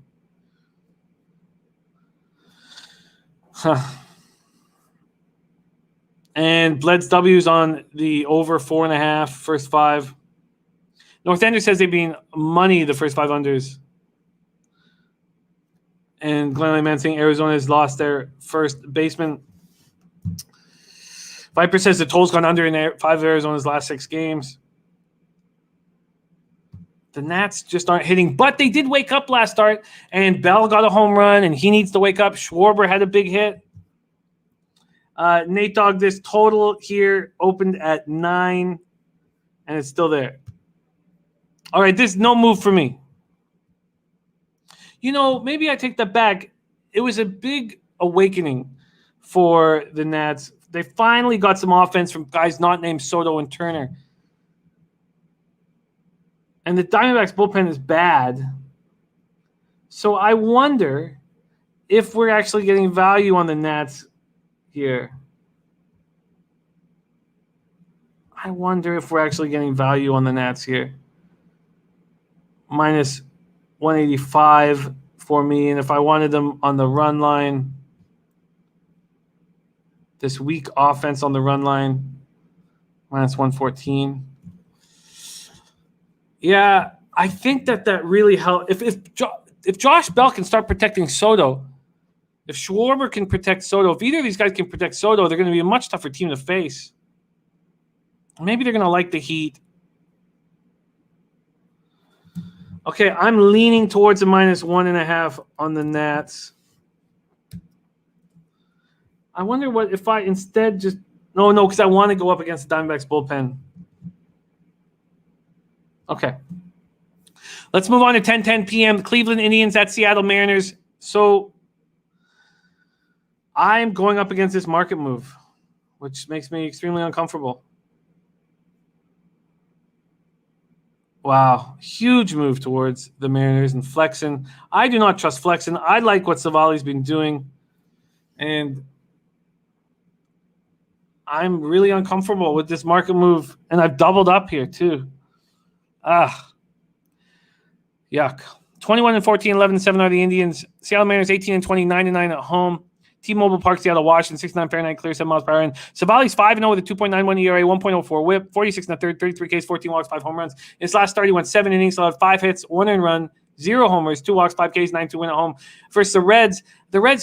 And Bled's W's on the over 4.5, first 5. North Ender says they've been money the first 5 unders. And Glenn Alleyman saying Arizona has lost their first baseman. Viper says the total's gone under in 5 of Arizona's last 6 games. The Nats just aren't hitting, but they did wake up last start, and Bell got a home run, and he needs to wake up. Schwarber had a big hit. Nate Dogg, this total here opened at 9, and it's still there. All right, this no move for me. Maybe I take that back. It was a big awakening for the Nats. They finally got some offense from guys not named Soto and Turner. And the Diamondbacks bullpen is bad. So I wonder if we're actually getting value on the Nats here. I wonder if we're actually getting value on the Nats here. Minus 185 for me. And if I wanted them on the run line, this weak offense on the run line, minus 114. Yeah, I think that really helps. If Josh Bell can start protecting Soto, if Schwarber can protect Soto, if either of these guys can protect Soto, they're going to be a much tougher team to face. Maybe they're going to like the Heat. Okay, I'm leaning towards a minus 1.5 on the Nats. I wonder what if I instead just no, because I want to go up against the Diamondbacks bullpen. Okay. Let's move on to 10:10 p.m. Cleveland Indians at Seattle Mariners. So I'm going up against this market move, which makes me extremely uncomfortable. Wow, huge move towards the Mariners and Flexen. I do not trust Flexen. I like what Savali's been doing, and I'm really uncomfortable with this market move, and I've doubled up here too. Yuck. 21-14, 11-7 are the Indians. Seattle Mariners 18-20, 9-9 at home. T-Mobile Park, Seattle, Washington, 69 Fahrenheit, clear 7 miles per hour. And Savali's 5-0 with a 2.91 ERA, 1.04 WHIP, 46 in the third, 33 Ks, 14 walks, 5 home runs. In his last start, he went 7 innings, allowed 5 hits, 1 earned run, 0 homers, 2 walks, 5 Ks, 9-2 win at home. Versus the Reds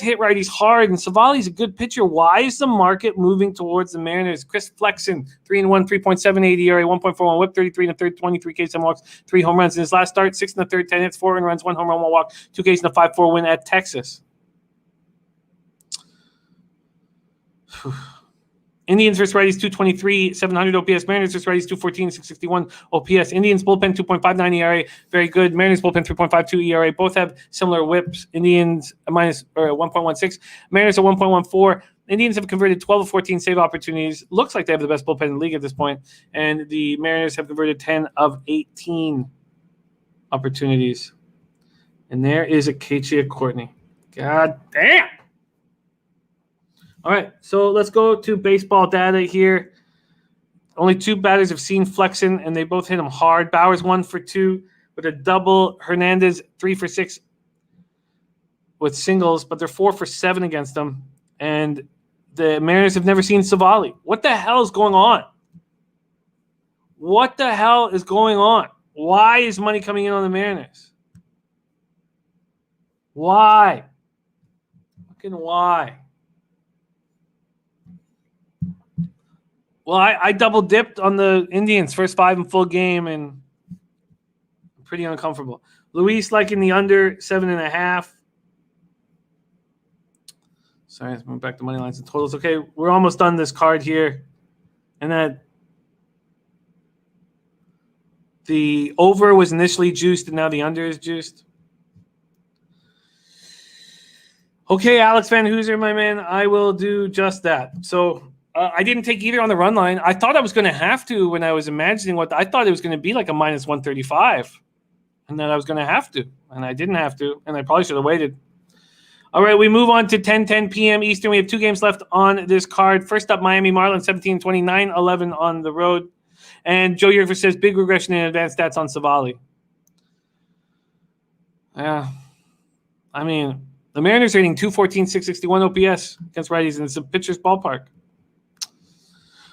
hit righties hard, and Savali's a good pitcher. Why is the market moving towards the Mariners? Chris Flexen, 3-1, 3.78 ERA, 1.41 WHIP, 33 in the third, 23 Ks, 7 walks, 3 home runs. In his last start, 6 in the third, 10 hits, 4 earned runs, 1 home run, 1 walk, 2 Ks in a 5-4 win at Texas. Indians versus righties 223, 700 OPS. Mariners versus righties 214, 661 OPS. Indians bullpen 2.59 ERA, very good. Mariners bullpen 3.52 ERA. Both have similar whips. Indians minus 1.16. Mariners are 1.14. Indians have converted 12 of 14 save opportunities. Looks like they have the best bullpen in the league at this point. And the Mariners have converted 10 of 18 opportunities. And there is Acacia Courtney. God damn. All right, so let's go to baseball data here. Only 2 batters have seen Flexen, and they both hit him hard. Bauer's 1 for 2 with a double. Hernandez 3 for 6 with singles, but they're 4 for 7 against them. And the Mariners have never seen Savali. What the hell is going on? What the hell is going on? Why is money coming in on the Mariners? Why? Fucking why? Well, I double dipped on the Indians first 5 in full game, and I'm pretty uncomfortable. Luis liking the under 7.5. Sorry, let's move back to money lines and totals. Okay, we're almost done this card here, and that the over was initially juiced, and now the under is juiced. Okay, Alex Van Hooser, my man, I will do just that. So. I didn't take either on the run line. I thought I was going to have to when I was imagining what I thought it was going to be like a minus 135, and then I was going to have to, and I didn't have to, and I probably should have waited. All right, we move on to 10:10 p.m. Eastern. We have 2 games left on this card. First up, Miami Marlins 17-29, 11 on the road, and Joe Yerfer says big regression in advanced stats on Savali. Yeah, I mean the Mariners are hitting 214, 661 OPS against righties, and it's a pitcher's ballpark.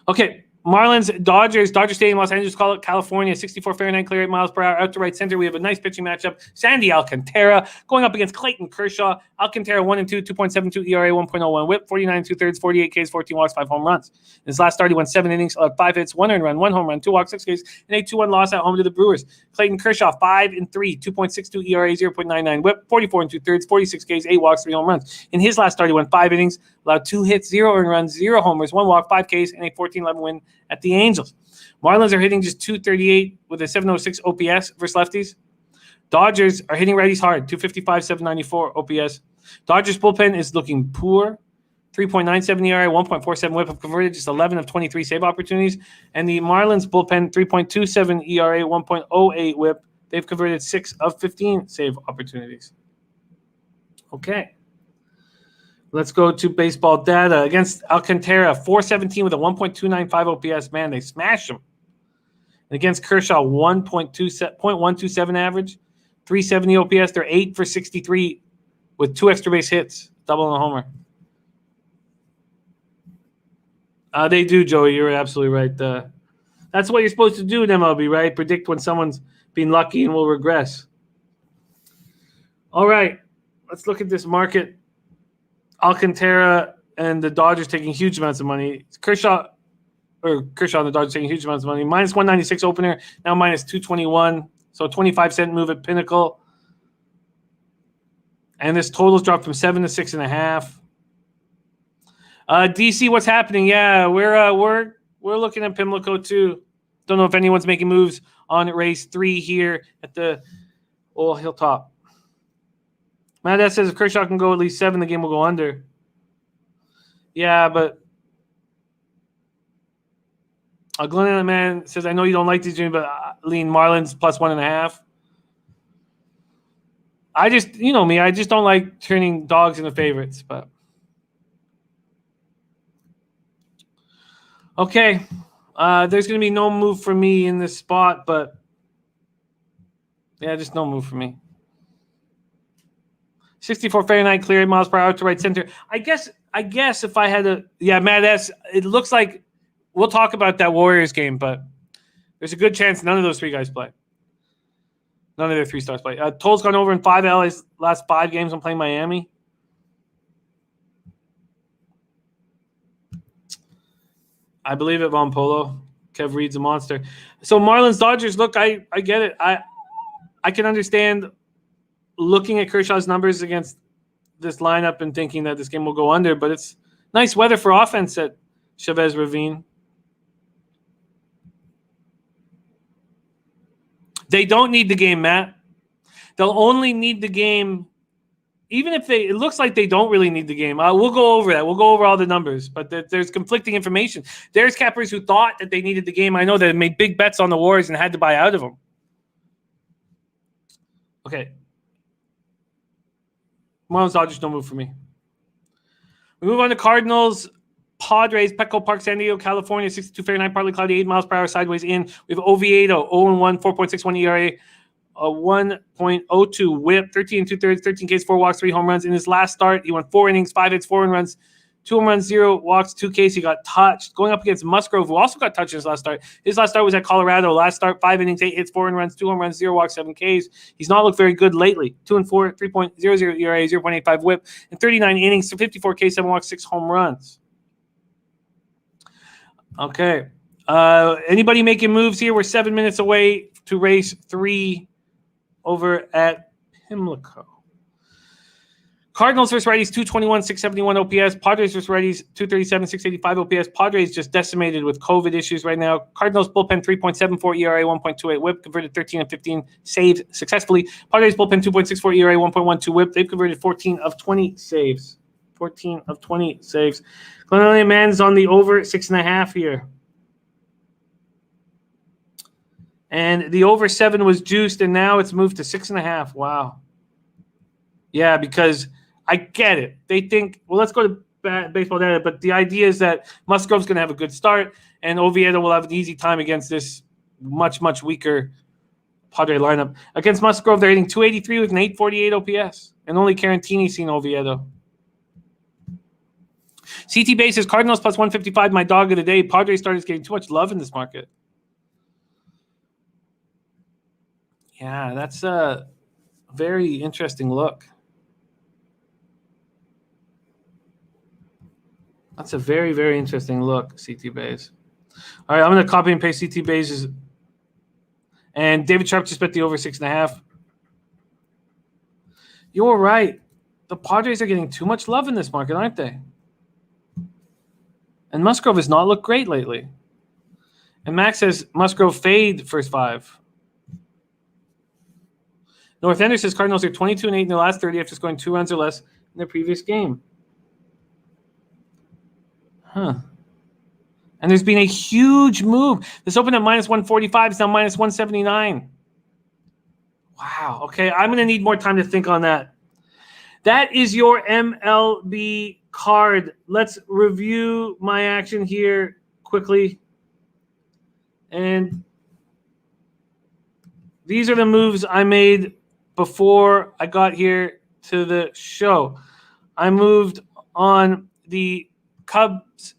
Okay, Marlins, Dodger Stadium, Los Angeles, California, 64 Fahrenheit, clear 8 miles per hour, out to right center. We have a nice pitching matchup. Sandy Alcantara going up against Clayton Kershaw. Alcantara 1-2, 2.72 ERA, 1.01 WHIP, 49 2/3, 48 Ks, 14 walks, 5 home runs. In his last start, he went 7 innings, 5 hits, 1 earned run, 1 home run, 2 walks, 6 Ks, and a 2-1 loss at home to the Brewers. Clayton Kershaw 5-3, 2.62 ERA, 0.99 WHIP, 44 2/3, 46 Ks, 8 walks, 3 home runs. In his last start, he went 5 innings, allowed 2 hits, 0 earned runs, 0 homers, 1 walk, 5 Ks, and a 14-11 win at the Angels. Marlins are hitting just 238 with a 706 OPS versus lefties. Dodgers are hitting righties hard, 255, 794 OPS. Dodgers bullpen is looking poor, 3.97 ERA, 1.47 WHIP, have converted just 11 of 23 save opportunities. And the Marlins bullpen, 3.27 ERA, 1.08 WHIP, they've converted 6 of 15 save opportunities. Okay. Let's go to baseball data. Against Alcantara, 417 with a 1.295 OPS. Man, they smashed him. And against Kershaw, 0.127 average, 370 OPS. They're 8 for 63 with 2 extra base hits, double and a homer. They do, Joey. You're absolutely right. That's what you're supposed to do in MLB, right? Predict when someone's been lucky and will regress. All right, let's look at this market. Alcantara and the Dodgers taking huge amounts of money. Kershaw and the Dodgers taking huge amounts of money. Minus 196 opener, now minus 221. So 25-cent move at Pinnacle. And this total's dropped from 7 to 6.5. DC, what's happening? Yeah, we're looking at Pimlico too. Don't know if anyone's making moves on race 3 here at the old Hilltop. Matt says if Kershaw can go at least 7, the game will go under. Yeah, but Glenn Man says, I know you don't like these games, but lean Marlins plus 1.5. I just, you know me, I just don't like turning dogs into favorites. But okay, there's going to be no move for me in this spot, but yeah, just no move for me. 64 Fahrenheit, clear 8 miles per hour to right center. I guess if I had a Matt S, it looks like we'll talk about that Warriors game, but there's a good chance none of those 3 guys play. None of their 3 stars play. Toll's gone over in 5 LA's last 5 games. I'm playing Miami. I believe it, Von Polo. Kev Reed's a monster. So Marlins Dodgers, look, I get it. I can understand looking at Kershaw's numbers against this lineup and thinking that this game will go under, but it's nice weather for offense at Chavez Ravine. They don't need the game, Matt. They'll only need the game, even if it looks like they don't really need the game. We'll go over that. We'll go over all the numbers, but there's conflicting information. There's cappers who thought that they needed the game. I know they made big bets on the Warriors and had to buy out of them. Okay. Marlins Dodgers don't move for me. We move on to Cardinals. Padres, Petco Park, San Diego, California, 62 Fahrenheit, partly cloudy, 8 miles per hour, sideways in. We have Oviedo, 0-1, 4.61 ERA, a 1.02 whip, 13 2/3, 13 Ks, 4 walks, 3 home runs. In his last start, he went 4 innings, 5 hits, 4 runs, 2 home runs, 0 walks, 2 Ks. He got touched. Going up against Musgrove, who also got touched in his last start. His last start was at Colorado. Last start, 5 innings, 8 hits, 4 runs, 2 home runs, 0 walks, 7 Ks. He's not looked very good lately. 2-4, 3.00 ERA, 0.85 whip, and 39 innings, 54 Ks, 7 walks, 6 home runs. Okay. Anybody making moves here? We're 7 minutes away to race 3 over at Pimlico. Cardinals versus righties, 221, 671 OPS. Padres versus righties, 237, 685 OPS. Padres just decimated with COVID issues right now. Cardinals bullpen, 3.74 ERA, 1.28 whip, converted 13 of 15 saves successfully. Padres bullpen, 2.64 ERA, 1.12 whip. They've converted 14 of 20 saves. 14 of 20 saves. Glenn Mann's on the over 6.5 here. And the over 7 was juiced, and now it's moved to 6.5. Wow. Yeah, because I get it. They think, well, let's go to baseball data, but the idea is that Musgrove's going to have a good start, and Oviedo will have an easy time against this much, much weaker Padre lineup. Against Musgrove, they're hitting 283 with an 848 OPS, and only Carantini's seen Oviedo. CT bases, Cardinals plus 155, my dog of the day. Padres starters getting too much love in this market. Yeah, that's a very interesting look. That's a very, very interesting look, CT Bays. All right, I'm going to copy and paste CT Bays. And David Sharp just bet the over 6.5. You're right. The Padres are getting too much love in this market, aren't they? And Musgrove has not looked great lately. And Max says Musgrove fade first 5. North Ender says Cardinals are 22-8 in the last 30 after scoring 2 runs or less in their previous game. Huh. And there's been a huge move. This opened at minus 145. It's now minus 179. Wow. Okay, I'm going to need more time to think on that. That is your MLB card. Let's review my action here quickly. And these are the moves I made before I got here to the show. I moved on the Cubs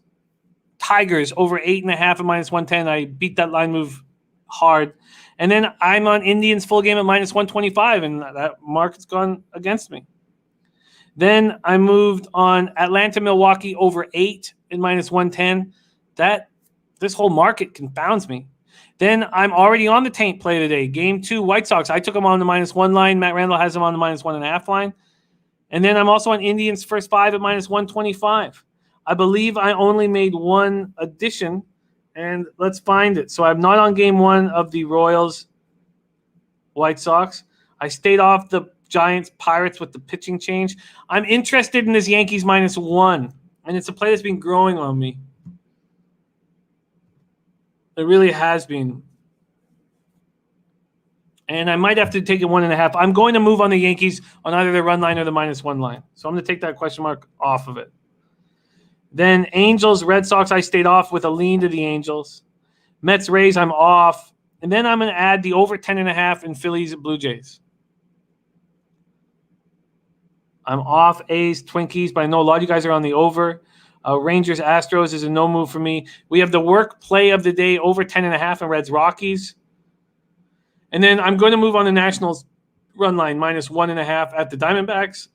Tigers over 8.5 at -110. I beat that line move hard. And then I'm on Indians full game at -125, and that market's gone against me. Then I moved on Atlanta Milwaukee over 8 at -110. This whole market confounds me. Then I'm already on the taint play today. Game 2, White Sox. I took them on the -1 line. Matt Randall has them on the -1.5 line. And then I'm also on Indians first 5 at -125. I believe I only made one addition, and let's find it. So I'm not on game 1 of the Royals White Sox. I stayed off the Giants Pirates with the pitching change. I'm interested in this Yankees -1, and it's a play that's been growing on me. It really has been. And I might have to take it 1.5. I'm going to move on the Yankees on either the run line or the -1 line. So I'm going to take that question mark off of it. Then Angels, Red Sox, I stayed off with a lean to the Angels. Mets, Rays, I'm off. And then I'm going to add the over 10.5 in Phillies, Blue Jays. I'm off A's, Twinkies, but I know a lot of you guys are on the over. Rangers, Astros is a no move for me. We have the work play of the day over 10.5 in Reds, Rockies. And then I'm going to move on the Nationals run line -1.5 at the Diamondbacks.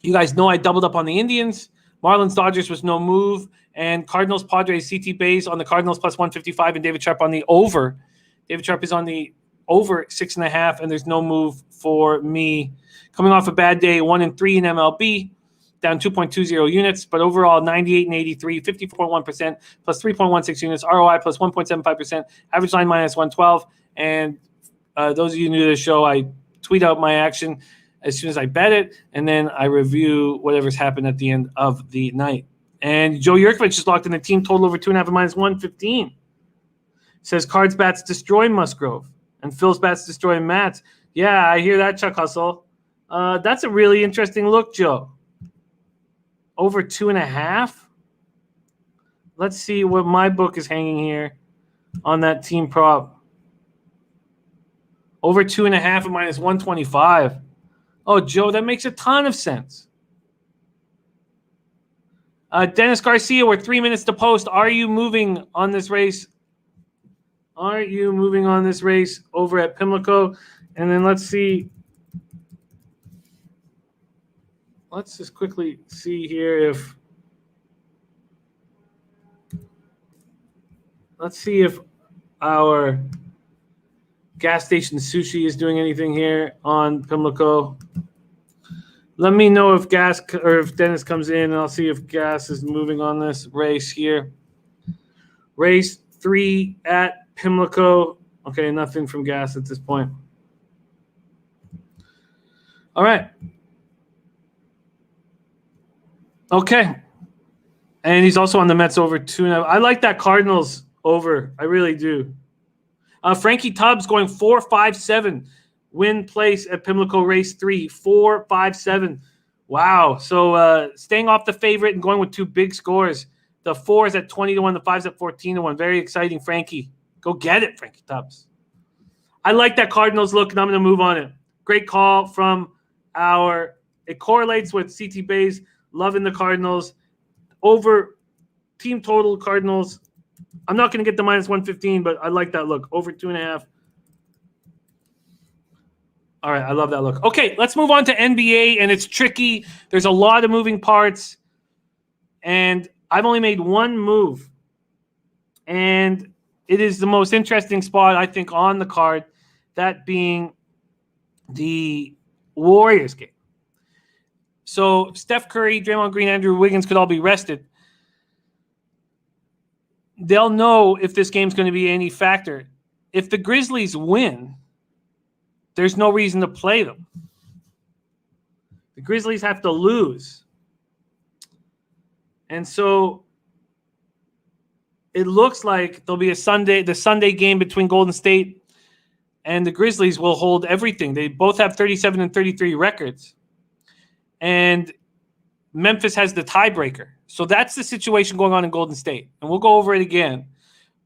You guys know I doubled up on the Indians. Marlins, Dodgers was no move. And Cardinals, Padres, CT Bays on the Cardinals +155 and David Sharp on the over. David Sharp is on the over 6.5, and there's no move for me. Coming off a bad day, 1-3 in MLB. Down 2.20 units, but overall 98 and 83, 54.1% plus 3.16 units, ROI plus 1.75%, average line -112. And those of you new to the show, I tweet out my action as soon as I bet it, and then I review whatever's happened at the end of the night. And Joe Yurkovich is locked in the team total over 2.5 at -115. Says Cards bats destroy Musgrove, and Phil's bats destroy Matt's. Yeah, I hear that, Chuck Hustle. That's a really interesting look, Joe. Over 2.5. Let's see what my book is hanging here on that team prop. Over 2.5 at -125. Oh, Joe, that makes a ton of sense. Dennis Garcia, we're 3 minutes to post. Are you moving on this race? Are you moving on this race over at Pimlico? And then let's see. Let's just quickly see here if our gas station sushi is doing anything here on Pimlico. Let me know if gas or if Dennis comes in, and I'll see if gas is moving on this race here. Race 3 at Pimlico. Okay, nothing from gas at this point. All right. Okay. And he's also on the Mets over 2.5. I like that Cardinals over. I really do. Frankie Tubbs going 4.57 win place at Pimlico race 3. 4.57. Wow. So staying off the favorite and going with 2 big scores. The 4 is at 20-1. The 5 is at 14-1. Very exciting, Frankie. Go get it, Frankie Tubbs. I like that Cardinals look, and I'm going to move on it. Great call from it correlates with CT Bays. Loving the Cardinals. Over team total Cardinals. I'm not going to get the -115, but I like that look. Over 2.5. All right, I love that look. Okay, let's move on to NBA, and it's tricky. There's a lot of moving parts, and I've only made one move, and it is the most interesting spot, I think, on the card, that being the Warriors game. So Steph Curry, Draymond Green, Andrew Wiggins could all be rested. They'll know if this game's going to be any factor. If the Grizzlies win, there's no reason to play them. The Grizzlies have to lose. And so it looks like there'll be the Sunday game between Golden State and the Grizzlies will hold everything. They both have 37 and 33 records. And Memphis has the tiebreaker. So that's the situation going on in Golden State. And we'll go over it again.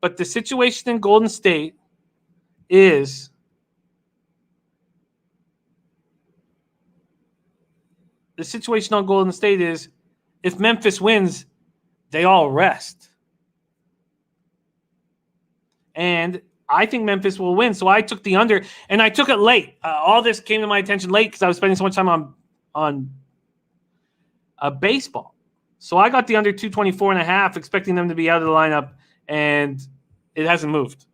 But the situation in Golden State is if Memphis wins, they all rest. And I think Memphis will win. So I took the under, and I took it late. All this came to my attention late because I was spending so much time on baseball. So I got the under 224.5, expecting them to be out of the lineup, and it hasn't moved.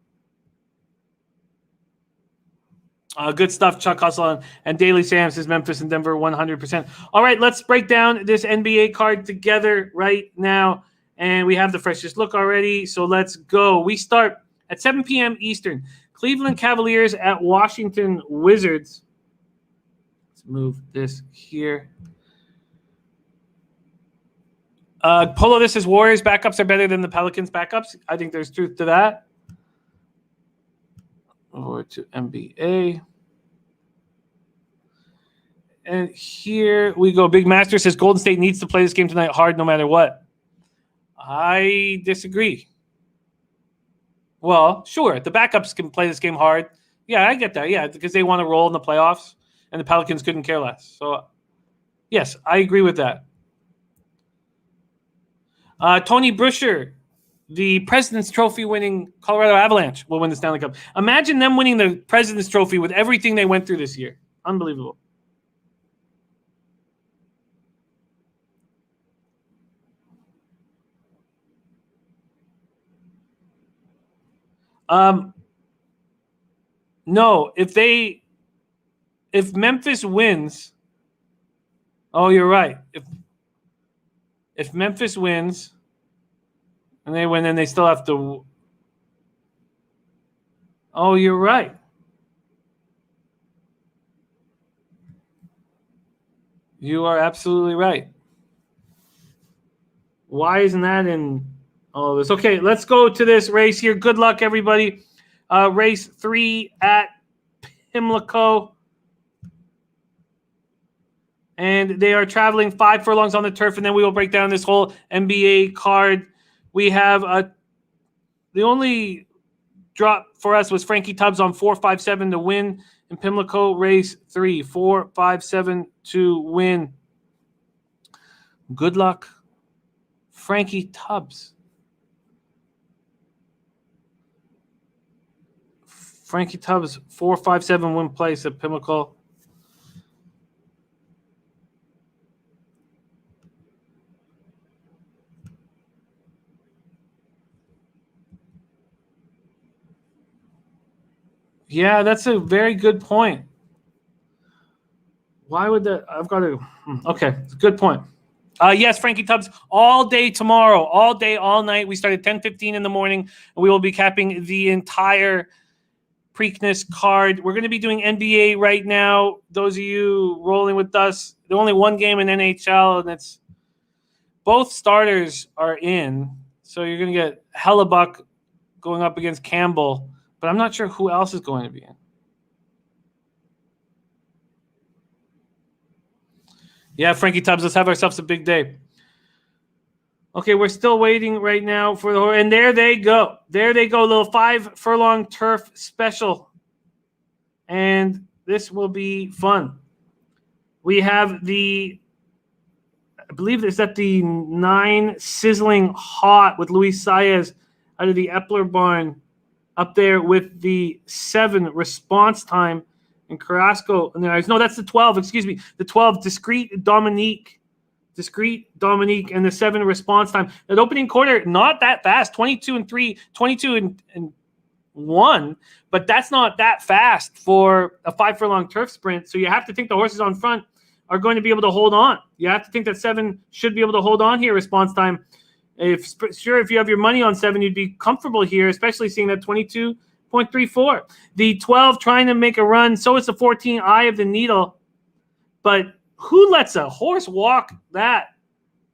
Good stuff, Chuck Hustle and Daily Sam says Memphis and Denver 100%. All right, let's break down this NBA card together right now. And we have the freshest look already, so let's go. We start at 7 p.m. Eastern. Cleveland Cavaliers at Washington Wizards. Let's move this here. Polo, this is Warriors backups are better than the Pelicans backups. I think there's truth to that. Over to NBA. And here we go. Big Master says Golden State needs to play this game tonight hard no matter what. I disagree. Well, sure. The backups can play this game hard. Yeah, I get that. Yeah, because they want to roll in the playoffs, and the Pelicans couldn't care less. So, yes, I agree with that. Tony Bruscher, the President's Trophy winning Colorado Avalanche will win the Stanley Cup. Imagine them winning the President's Trophy with everything they went through this year. Unbelievable. No, if Memphis wins, oh, you're right. If Memphis wins and they win, then they still have to. Oh, you're right. You are absolutely right. Why isn't that in all of this? Okay, let's go to this race here. Good luck, everybody. Race 3 at Pimlico. And they are traveling 5 furlongs on the turf, and then we will break down this whole NBA card. We have the only drop for us was Frankie Tubbs on 4-5-7 to win in Pimlico race 3. 4-5-7 to win. Good luck, Frankie Tubbs. Frankie Tubbs, 4-5-7 win place at Pimlico. Yeah, that's a very good point. Why would that? I've got to. Okay, good point. Yes, Frankie Tubbs, all day tomorrow, all day, all night. We start at 10:15 in the morning, and we will be capping the entire Preakness card. We're going to be doing NBA right now. Those of you rolling with us, there's only one game in NHL, and it's both starters are in. So you're going to get Hellebuck going up against Campbell, but I'm not sure who else is going to be in. Yeah, Frankie Tubbs, let's have ourselves a big day. Okay, we're still waiting right now for the – and there they go. There they go, little 5 furlong turf special. And this will be fun. We have the – I believe it's at the 9 Sizzling Hot with Luis Saez out of the Epler barn up there with the 7 Response Time. And Carrasco, no, that's the 12, excuse me. The 12, Discreet Dominique, and the 7 Response Time. That opening quarter, not that fast, 22-3, 22-1, but that's not that fast for a 5 furlong turf sprint. So you have to think the horses on front are going to be able to hold on. You have to think that 7 should be able to hold on here, Response Time. If you have your money on 7, you'd be comfortable here, especially seeing that 22.34. The 12 trying to make a run. So is the 14, Eye of the Needle. But who lets a horse walk that?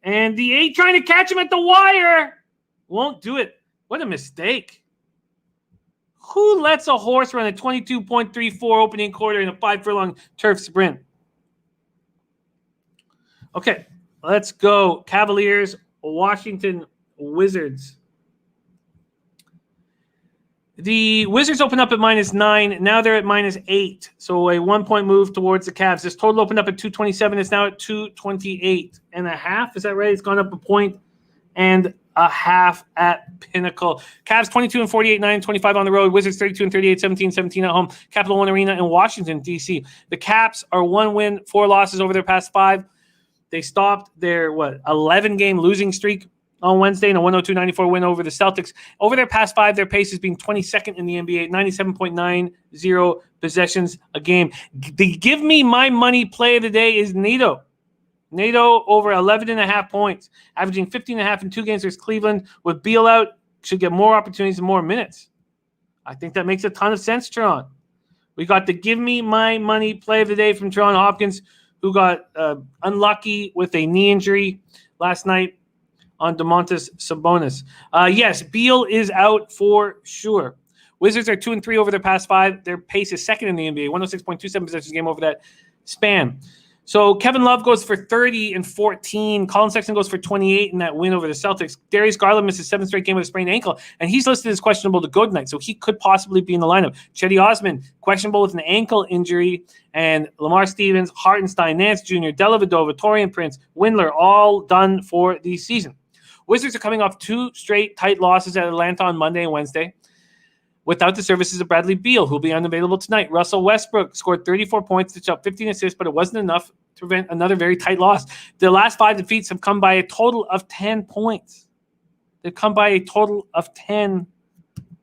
And the 8 trying to catch him at the wire. Won't do it. What a mistake. Who lets a horse run a 22.34 opening quarter in a 5 furlong turf sprint? Okay. Let's go. Cavaliers, Washington Wizards. The Wizards open up at -9. Now they're at -8. So a 1-point move towards the Cavs. This total opened up at 227. It's now at 228.5. Is that right? It's gone up 1.5 at Pinnacle. Cavs 22-48, 9-25 on the road. Wizards 32-38, 17-17 at home. Capital One Arena in Washington, D.C. The Caps are 1 win, 4 losses over their past 5. They stopped their 11-game losing streak on Wednesday in a 102-94 win over the Celtics. Over their past 5, their pace has been 22nd in the NBA, 97.90 possessions a game. The give me my money play of the day is Nato. Nato over 11.5 points, averaging 15.5 in 2 games versus Cleveland. With Beal out, should get more opportunities and more minutes. I think that makes a ton of sense, Tron. We got the give me my money play of the day from Tron Hopkins, who got unlucky with a knee injury last night on Domantas Sabonis. Yes, Beal is out for sure. Wizards are 2-3 over their past 5. Their pace is second in the NBA, 106.27 possessions a game over that span. So Kevin Love goes for 30 and 14. Colin Sexton goes for 28 in that win over the Celtics. Darius Garland misses 7th straight game with a sprained ankle, and he's listed as questionable to go tonight, so he could possibly be in the lineup. Chetty Osman, questionable with an ankle injury, and Lamar Stevens, Hartenstein, Nance Jr., Dellavedova, Taurean Prince, Windler, all done for the season. Wizards are coming off 2 straight tight losses at Atlanta on Monday and Wednesday without the services of Bradley Beal, who will be unavailable tonight. Russell Westbrook scored 34 points to shot 15 assists, but it wasn't enough to prevent another very tight loss. The last 5 defeats have come by a total of 10 points. They've come by a total of 10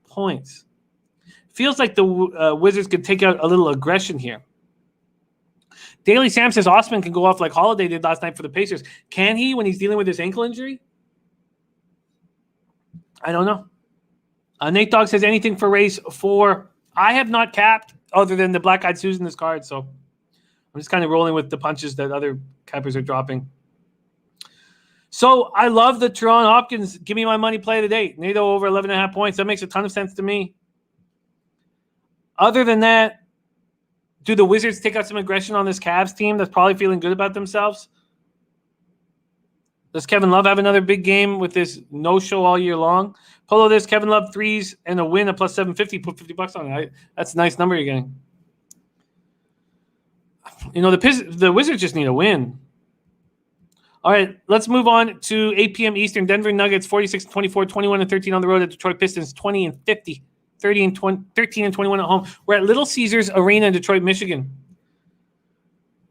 points. Feels like the Wizards could take out a little aggression here. Daily Sam says Osman can go off like Holiday did last night for the Pacers. Can he when he's dealing with his ankle injury? I don't know. Nate Dogg says anything for race 4. I have not capped other than the Black Eyed Susan this card, so I'm just kind of rolling with the punches that other cappers are dropping. So I love the Teron Hopkins give me my money play of the day. NATO over 11.5 points. That makes a ton of sense to me. Other than that, do the Wizards take out some aggression on this Cavs team that's probably feeling good about themselves? Does Kevin Love have another big game with this no-show all year long? Polo this, Kevin Love threes and a win at plus 750. Put $50 on it. That's a nice number you're getting. You know, the Wizards just need a win. All right, let's move on to 8 p.m. Eastern. Denver Nuggets 46-24, 21-13 on the road at Detroit Pistons, 20-50, 13-21 at home. We're at Little Caesars Arena in Detroit, Michigan.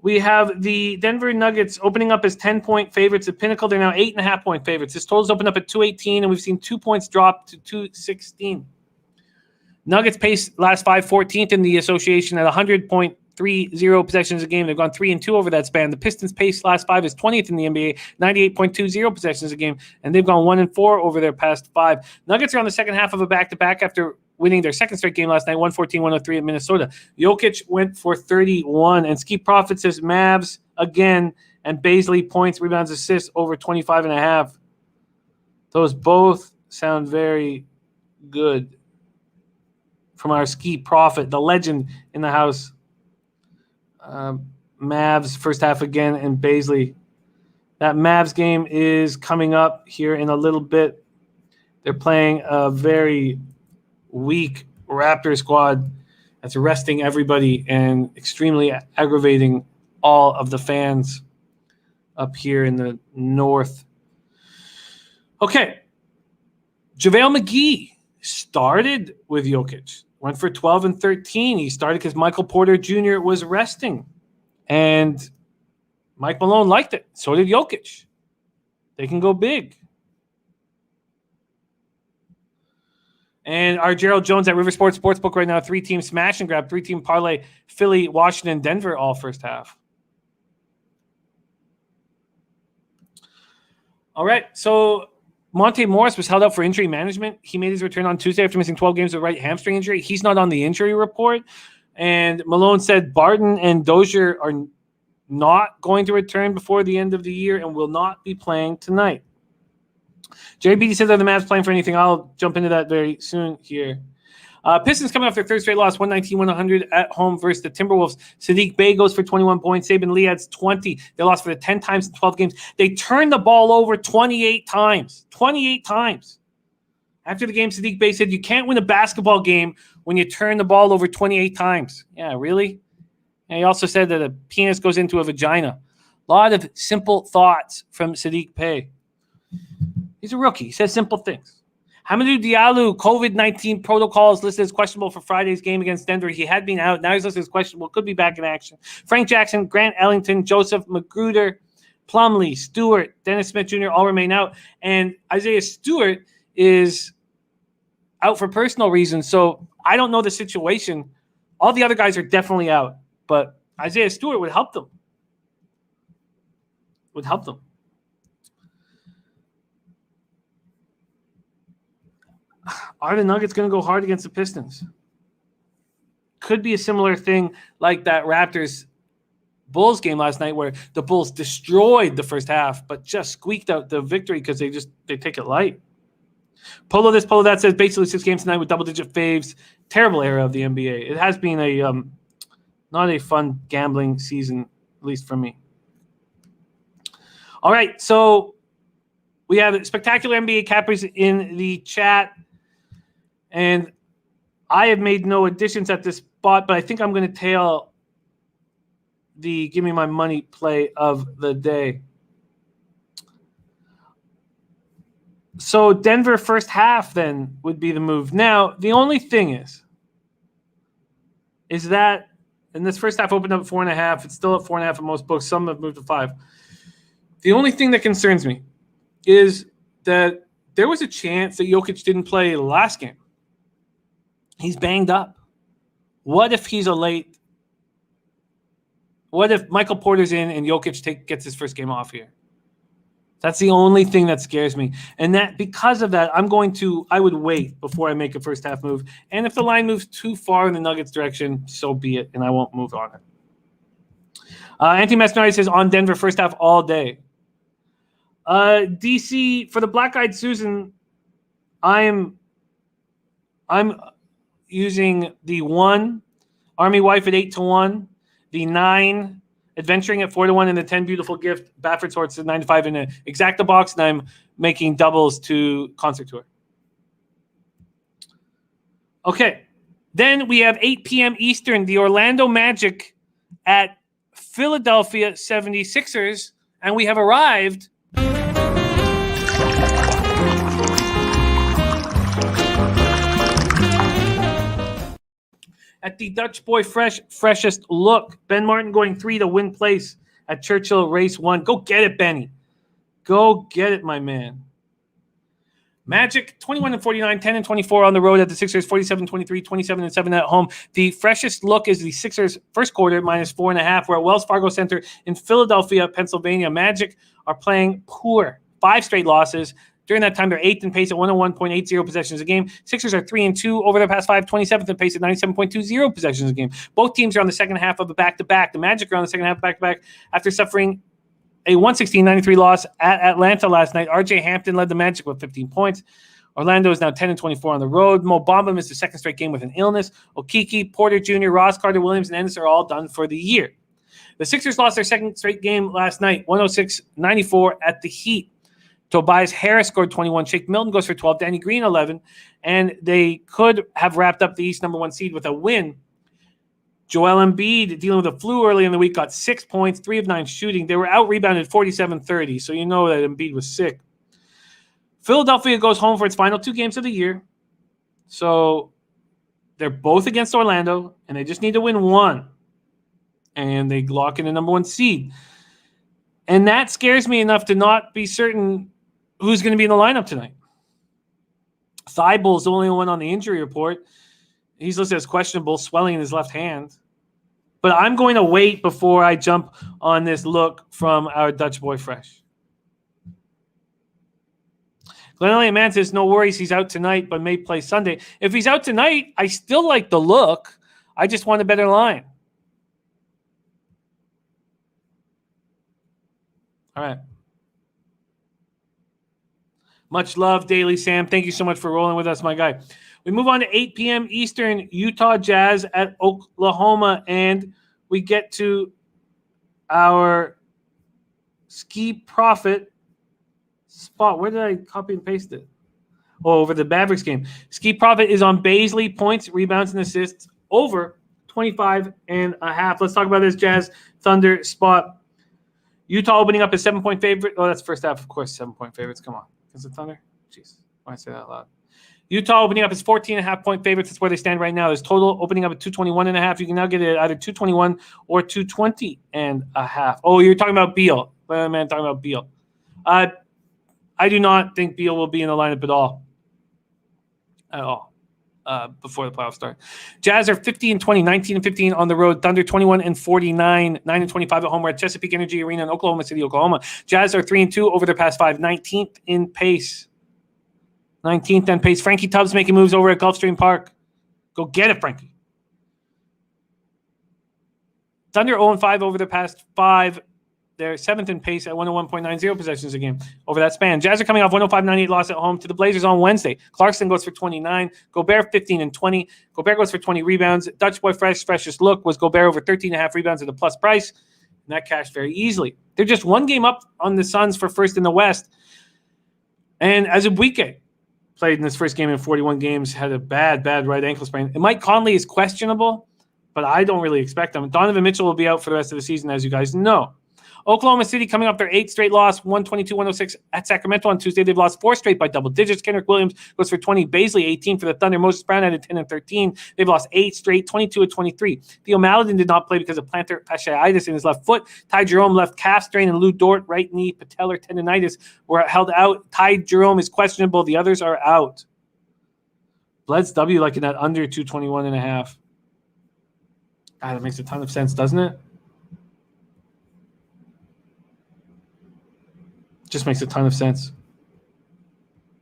We have the Denver Nuggets opening up as 10-point favorites at Pinnacle. They're now 8.5-point favorites. This total's opened up at 218, and we've seen 2 points drop to 216. Nuggets pace last 5, 14th in the association at 100.30 possessions a game. They've gone 3-2 over that span. The Pistons pace last 5 is 20th in the NBA, 98.20 possessions a game, and they've gone 1-4 over their past 5. Nuggets are on the second half of a back-to-back after winning their second straight game last night, 114-103 at Minnesota. Jokic went for 31, and Ski Profit says Mavs again, and Baisley points, rebounds, assists over 25.5. Those both sound very good from our Ski Profit, the legend in the house. Mavs first half again, and Baisley. That Mavs game is coming up here in a little bit. They're playing a very weak Raptor squad that's resting everybody and extremely aggravating all of the fans up here in the north. Okay. JaVale McGee started with Jokic. Went for 12 and 13. He started because Michael Porter Jr. was resting. And Mike Malone liked it. So did Jokic. They can go big. And our Gerald Jones at River Sports Sportsbook right now, 3-team smash and grab, 3-team parlay, Philly, Washington, Denver, all first half. All right, so Monte Morris was held out for injury management. He made his return on Tuesday after missing 12 games with right hamstring injury. He's not on the injury report. And Malone said Barton and Dozier are not going to return before the end of the year and will not be playing tonight. Jerry Beatty says, are the Mavs playing for anything? I'll jump into that very soon here. Pistons coming off their third straight loss, 119-100 at home versus the Timberwolves. Sadiq Bey goes for 21 points. Saban Lee adds 20. They lost for the 10 times in 12 games. They turned the ball over 28 times. 28 times. After the game, Sadiq Bey said, you can't win a basketball game when you turn the ball over 28 times. Yeah, really? And he also said that a penis goes into a vagina. A lot of simple thoughts from Sadiq Bey. He's a rookie. He says simple things. Hamidou Diallo, COVID-19 protocols listed as questionable for Friday's game against Denver. He had been out. Now he's listed as questionable. Could be back in action. Frank Jackson, Grant Ellington, Joseph Magruder, Plumlee, Stewart, Dennis Smith Jr. all remain out. And Isaiah Stewart is out for personal reasons. So I don't know the situation. All the other guys are definitely out. But Isaiah Stewart would help them. Are the Nuggets going to go hard against the Pistons? Could be a similar thing like that Raptors-Bulls game last night where the Bulls destroyed the first half but just squeaked out the victory because they take it light. Polo this, Polo that says basically 6 games tonight with double-digit faves. Terrible era of the NBA. It has been a not a fun gambling season, at least for me. All right, so we have spectacular NBA cappers in the chat. And I have made no additions at this spot, but I think I'm going to tail the give me my money play of the day. So Denver first half then would be the move. Now, the only thing is that, and this first half opened up at 4.5. It's still at 4.5 in most books. Some have moved to 5. The only thing that concerns me is that there was a chance that Jokic didn't play the last game. He's banged up. What if he's a late? What if Michael Porter's in and Jokic gets his first game off here? That's the only thing that scares me. And that because of that, I would wait before I make a first half move. And if the line moves too far in the Nuggets direction, so be it, and I won't move on it. Anti-Mesnari says on Denver first half all day. DC for the Black-Eyed Susan, I'm using the 1 Army Wife at 8-1, the 9 Adventuring at 4-1, and the 10 Beautiful Gift Baffert Swords at 9-5 in an Exacta box, and I'm making doubles to Concert Tour. Okay, then we have 8 p.m. Eastern, the Orlando Magic at Philadelphia 76ers, and we have arrived at the Dutch Boy freshest look. Ben Martin going 3 to win place at Churchill Race 1. Go get it, Benny. Go get it, my man. Magic 21-49, 10-24 on the road at the Sixers, 47-23, 27-7 at home. The freshest look is the Sixers first quarter minus 4.5. We're at Wells Fargo Center in Philadelphia, Pennsylvania. Magic are playing poor. 5 straight losses. During that time, they're 8th in pace at 101.80 possessions a game. Sixers are 3-2 over their past 5, 27th in pace at 97.20 possessions a game. Both teams are on the second half of a back-to-back. The Magic are on the second half of back-to-back after suffering a 116-93 loss at Atlanta last night. R.J. Hampton led the Magic with 15 points. Orlando is now 10-24 on the road. Mo Bamba missed the second straight game with an illness. Okeke, Porter Jr., Ross, Carter, Williams, and Ennis are all done for the year. The Sixers lost their second straight game last night, 106-94 at the Heat. Tobias Harris scored 21. Shake Milton goes for 12. Danny Green, 11. And they could have wrapped up the East number 1 seed with a win. Joel Embiid, dealing with a flu early in the week, got 6 points, 3 of 9 shooting. They were out-rebounded 47-30, so you know that Embiid was sick. Philadelphia goes home for its final 2 games of the year. So they're both against Orlando, and they just need to win 1. And they lock in the number 1 seed. And that scares me enough to not be certain who's going to be in the lineup tonight. Thibault's the only one on the injury report. He's listed as questionable, swelling in his left hand. But I'm going to wait before I jump on this look from our Dutch boy Fresh. Glenn Elliott Man says, no worries, he's out tonight, but may play Sunday. If he's out tonight, I still like the look. I just want a better line. All right. Much love, Daily Sam. Thank you so much for rolling with us, my guy. We move on to 8 p.m. Eastern, Utah Jazz at Oklahoma, and we get to our Ski Profit spot. Where did I copy and paste it? Oh, over the Mavericks game. Ski Profit is on Baisley, points, rebounds, and assists over 25.5. Let's talk about this Jazz Thunder spot. Utah opening up a 7-point favorite. Oh, that's first half, of course, 7-point favorites. Come on. Is it Thunder? Jeez, why I say that out loud? Utah opening up as 14.5-point favorites. That's where they stand right now. There's total opening up at 221.5. You can now get it at either 221 or 220.5. Oh, you're talking about Beal. Man, talking about Beal. I do not think Beal will be in the lineup at all. Before the playoffs start. Jazz are 50-20, 19-15 on the road. Thunder 21-49, 9-25 at home. We're at Chesapeake Energy Arena in Oklahoma City, Oklahoma. Jazz are 3-2 over their past 5, 19th in pace. 19th in pace. Frankie Tubbs making moves over at Gulfstream Park. Go get it, Frankie. Thunder 0-5 over their past 5. They're 7th in pace at 101.90 possessions a game over that span. Jazz are coming off 105.98 loss at home to the Blazers on Wednesday. Clarkson goes for 29. Gobert 15-20. Gobert goes for 20 rebounds. Dutch boy freshest look was Gobert over 13.5 rebounds at a plus price. And that cashed very easily. They're just one game up on the Suns for first in the West. And as Ibaka played in his first game in 41 games, had a bad right ankle sprain. And Mike Conley is questionable, but I don't really expect him. Donovan Mitchell will be out for the rest of the season, as you guys know. Oklahoma City coming off their 8th straight loss, 122-106 at Sacramento on Tuesday. They've lost 4 straight by double digits. Kendrick Williams goes for 20. Baisley, 18 for the Thunder. Moses Brown added 10-13. They've lost 8 straight, 22-23. Theo Maledon did not play because of plantar fasciitis in his left foot. Ty Jerome left calf strain, and Lou Dort, right knee, patellar tendonitis were held out. Ty Jerome is questionable. The others are out. Bleds W like in that under 221.5. That makes a ton of sense, doesn't it? Just makes a ton of sense.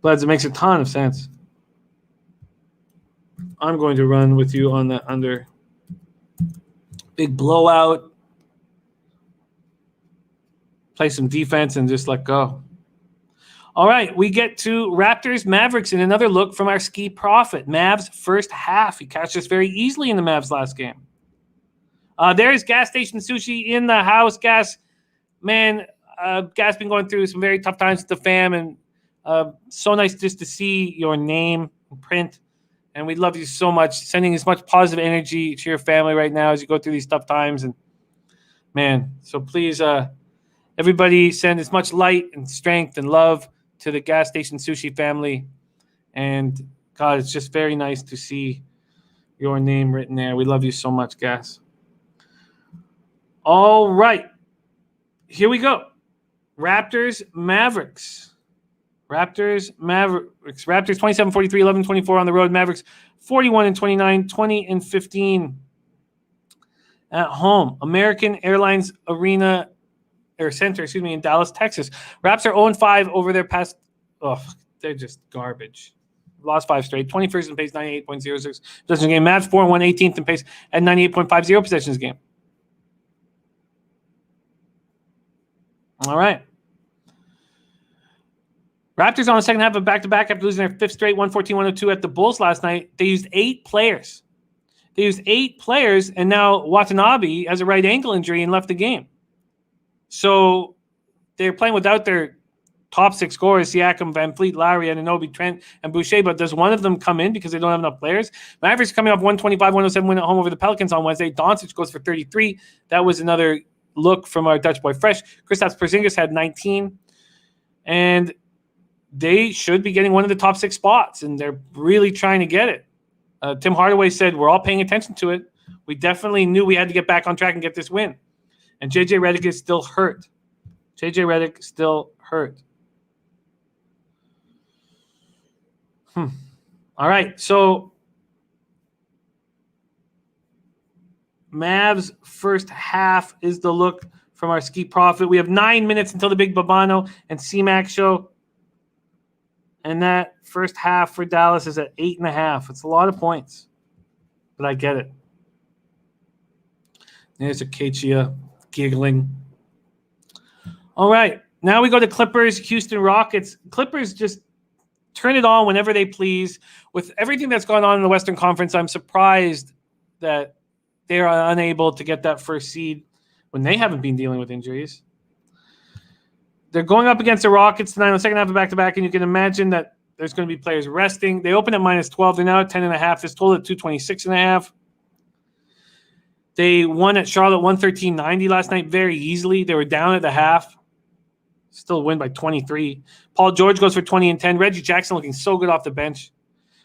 Bleds, it makes a ton of sense. I'm going to run with you on that under. Big blowout. Play some defense and just let go. All right, we get to Raptors, Mavericks, and another look from our Ski Profit. Mavs first half. He catched us very easily in the Mavs last game. There's Gas Station Sushi in the house. Gas, man, Gas been going through some very tough times with the fam, and so nice just to see your name in print. And we love you so much. Sending as much positive energy to your family right now as you go through these tough times. And man, so please, everybody send as much light and strength and love to the Gas Station Sushi family. And God, it's just very nice to see your name written there. We love you so much, Gas. All right, here we go. Raptors, Mavericks. Raptors 27-43, 11-24 on the road. Mavericks 41-29, 20-15 at home. American Airlines Arena or Center, in Dallas, Texas. Raps are 0-5 over their past. Oh, they're just garbage. Lost 5 straight. 21st in pace, 98.06 possessions a game. Mavs 4-1, 18th in pace at 98.50 possessions a game. All right. Raptors on the second half of back-to-back after losing their 5th straight, 114-102 at the Bulls last night. They used 8 players. And now Watanabe has a right ankle injury and left the game. So they're playing without their top 6 scorers, Siakam, Van Fleet, Lowry, Anunoby, Trent, and Boucher. But does one of them come in because they don't have enough players? Mavericks coming off 125-107 win at home over the Pelicans on Wednesday. Doncic goes for 33. That was another look from our Dutch boy Fresh. Kristaps Porzingis had 19. And they should be getting one of the top 6 spots, and they're really trying to get it. Tim Hardaway said, we're all paying attention to it. We definitely knew we had to get back on track and get this win. And J.J. Redick is still hurt. All right, so Mavs first half is the look from our Ski Profit. We have 9 minutes until the Big Babano and C-Mac show. And that first half for Dallas is at 8.5. It's a lot of points, but I get it. There's Acacia giggling. All right, now we go to Clippers, Houston Rockets. Clippers just turn it on whenever they please. With everything that's gone on in the Western Conference, I'm surprised that they are unable to get that first seed when they haven't been dealing with injuries. They're going up against the Rockets tonight in the second half of back-to-back, and you can imagine that there's going to be players resting. They open at -12. They're now at 10.5. This total at 226.5. They won at Charlotte 113-90 last night very easily. They were down at the half. Still win by 23. Paul George goes for 20 and 10. Reggie Jackson looking so good off the bench.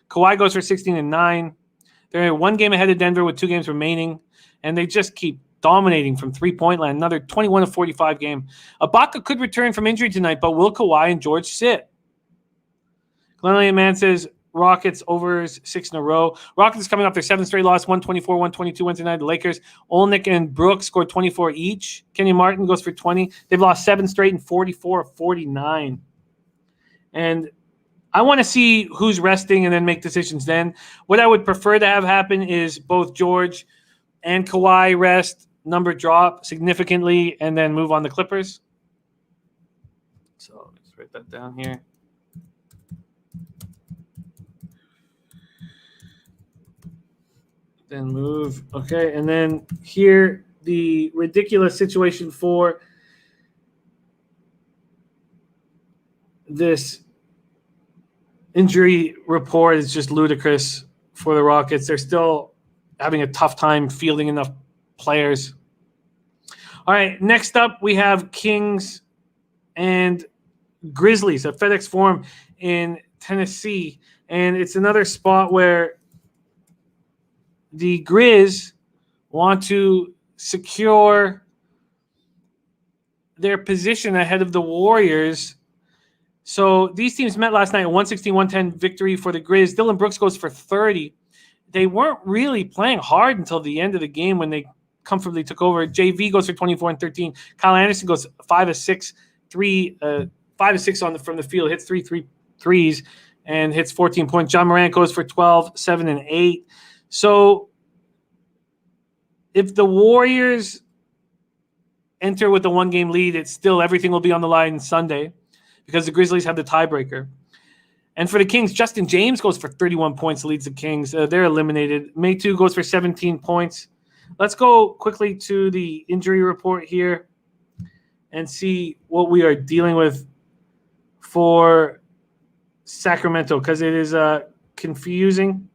Kawhi goes for 16 and 9. They're 1 game ahead of Denver with 2 games remaining, and they just keep dominating from three-point land. Another 21-45 game. Ibaka could return from injury tonight, but will Kawhi and George sit? Glenn Elliott Man says Rockets overs 6 in a row. Rockets coming off their 7th straight loss, 124-122 Wednesday night. The Lakers, Olnick and Brooks scored 24 each. Kenyon Martin goes for 20. They've lost 7 straight and 44-49. And I want to see who's resting and then make decisions then. What I would prefer to have happen is both George and Kawhi rest, number drop significantly, and then move on the Clippers. So let's write that down here. Then move. Okay, and then here, the ridiculous situation for this injury report is just ludicrous for the Rockets. They're still having a tough time fielding enough players. All right, next up we have Kings and Grizzlies at FedEx Forum in Tennessee. And it's another spot where the Grizz want to secure their position ahead of the Warriors. So these teams met last night, a 116-110 victory for the Grizz. Dylan Brooks goes for 30. They weren't really playing hard until the end of the game when they comfortably took over. JV goes for 24 and 13. Kyle Anderson goes 5 of 6, 5 of 6 from the field, hits 3 threes, and hits 14 points. John Morant goes for 12, 7, and 8. So if the Warriors enter with a 1-game lead, it's still everything will be on the line Sunday because the Grizzlies have the tiebreaker. And for the Kings, Justin James goes for 31 points, leads the Kings. They're eliminated. Maytu goes for 17 points. Let's go quickly to the injury report here and see what we are dealing with for Sacramento, because it is confusing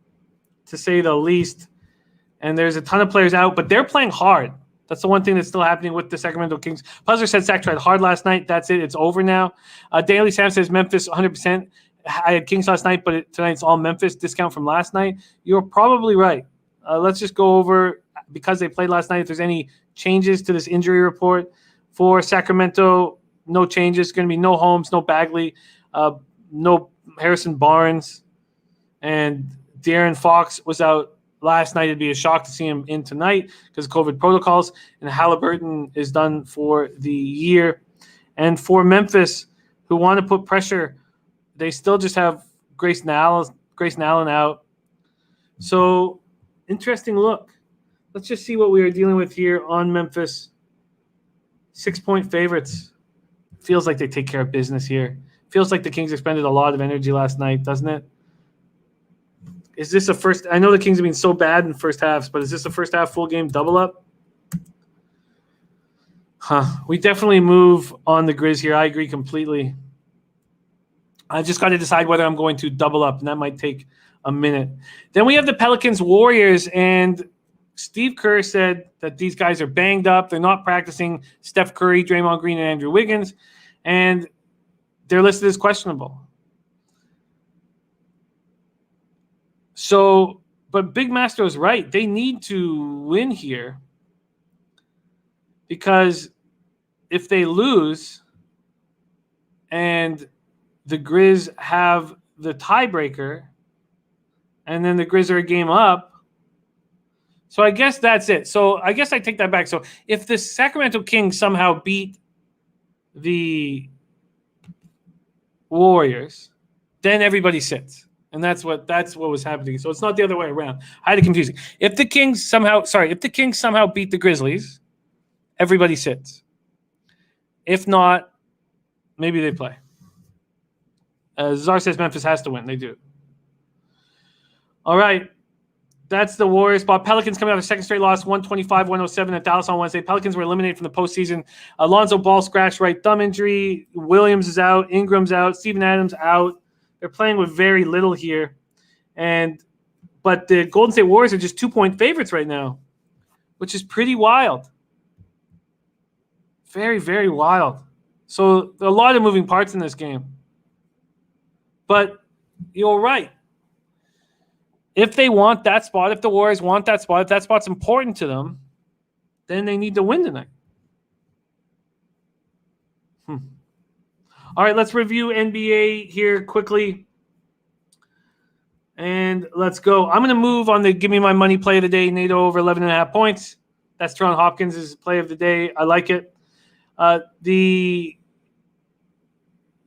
to say the least. And there's a ton of players out, but they're playing hard. That's the one thing that's still happening with the Sacramento Kings. Puzzler said Sac tried hard last night. That's it. It's over now. Daily Sam says Memphis 100%. I had Kings last night, but tonight's all Memphis. Discount from last night. You're probably right. Let's just go over, because they played last night, if there's any changes to this injury report. For Sacramento, no changes. Going to be no Holmes, no Bagley, no Harrison Barnes, and De'Aaron Fox was out last night. It'd be a shock to see him in tonight because of COVID protocols. And Halliburton is done for the year. And for Memphis, who want to put pressure, they still just have Grayson Allen out. So, interesting look. Let's just see what we are dealing with here on Memphis. 6-point favorites. Feels like they take care of business here. Feels like the Kings expended a lot of energy last night, doesn't it? Is this a first? I know the Kings have been so bad in first halves, but is this a first half full game double up? We definitely move on the Grizz here. I agree completely. I just got to decide whether I'm going to double up, and that might take a minute. Then we have the Pelicans Warriors, and Steve Kerr said that these guys are banged up. They're not practicing. Steph Curry, Draymond Green, and Andrew Wiggins, and they're listed as questionable. So, but Big Master is right. They need to win here because if they lose and the Grizz have the tiebreaker and then the Grizz are a game up, so I guess that's it. So I guess I take that back. So if the Sacramento Kings somehow beat the Warriors, then everybody sits. And that's what was happening. So it's not the other way around. I had it confusing. If the Kings somehow beat the Grizzlies, everybody sits. If not, maybe they play. Czar says Memphis has to win. They do. All right. That's the Warriors spot. Pelicans coming out of a second straight loss, 125-107 at Dallas on Wednesday. Pelicans were eliminated from the postseason. Alonzo Ball scratched right thumb injury. Williams is out. Ingram's out. Steven Adams out. They're playing with very little here. But the Golden State Warriors are just 2-point favorites right now, which is pretty wild. Very, very wild. So there are a lot of moving parts in this game. But you're right. If they want that spot, if the Warriors want that spot, if that spot's important to them, then they need to win tonight. All right, let's review NBA here quickly. And let's go. I'm going to move on the Give Me My Money play of the day, NATO over 11.5 points. That's Teron Hopkins' play of the day. I like it. The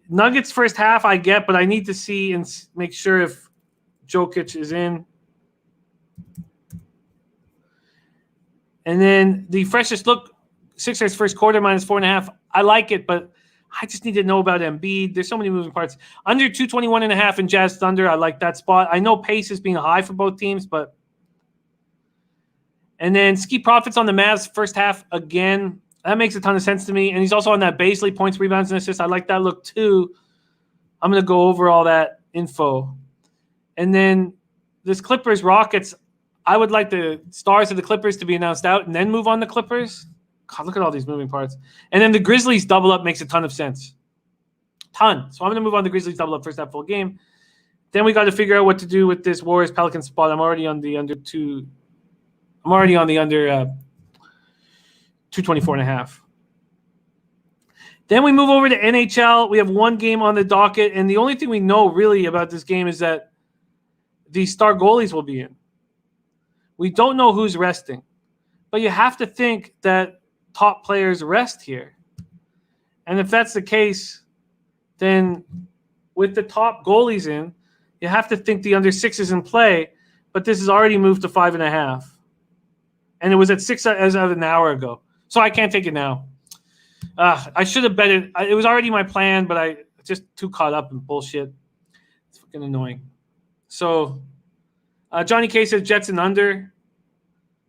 Nuggets first half I get, but I need to see and make sure if Jokic is in. And then the freshest look, Sixers first quarter -4.5. I like it, but I just need to know about Embiid. There's so many moving parts. Under 221.5 in Jazz Thunder. I like that spot. I know pace is being high for both teams, but. And then Ski Profits on the Mavs first half again. That makes a ton of sense to me. And he's also on that Baisley points, rebounds, and assists. I like that look too. I'm going to go over all that info. And then this Clippers Rockets, I would like the stars of the Clippers to be announced out and then move on to Clippers. God, look at all these moving parts. And then the Grizzlies double up makes a ton of sense. So I'm going to move on to Grizzlies double up first half full game. Then we got to figure out what to do with this Warriors Pelicans spot. I'm already on the under 224.5. Then we move over to NHL. We have one game on the docket, and the only thing we know really about this game is that the star goalies will be in. We don't know who's resting, but you have to think that top players rest here. And if that's the case, then with the top goalies in, you have to think the under 6 is in play, but this is already moved to 5.5. And it was at 6 as of an hour ago. So I can't take it now. I should have bet it. It was already my plan, but I just too caught up in bullshit. It's fucking annoying. So Johnny K says Jets and under.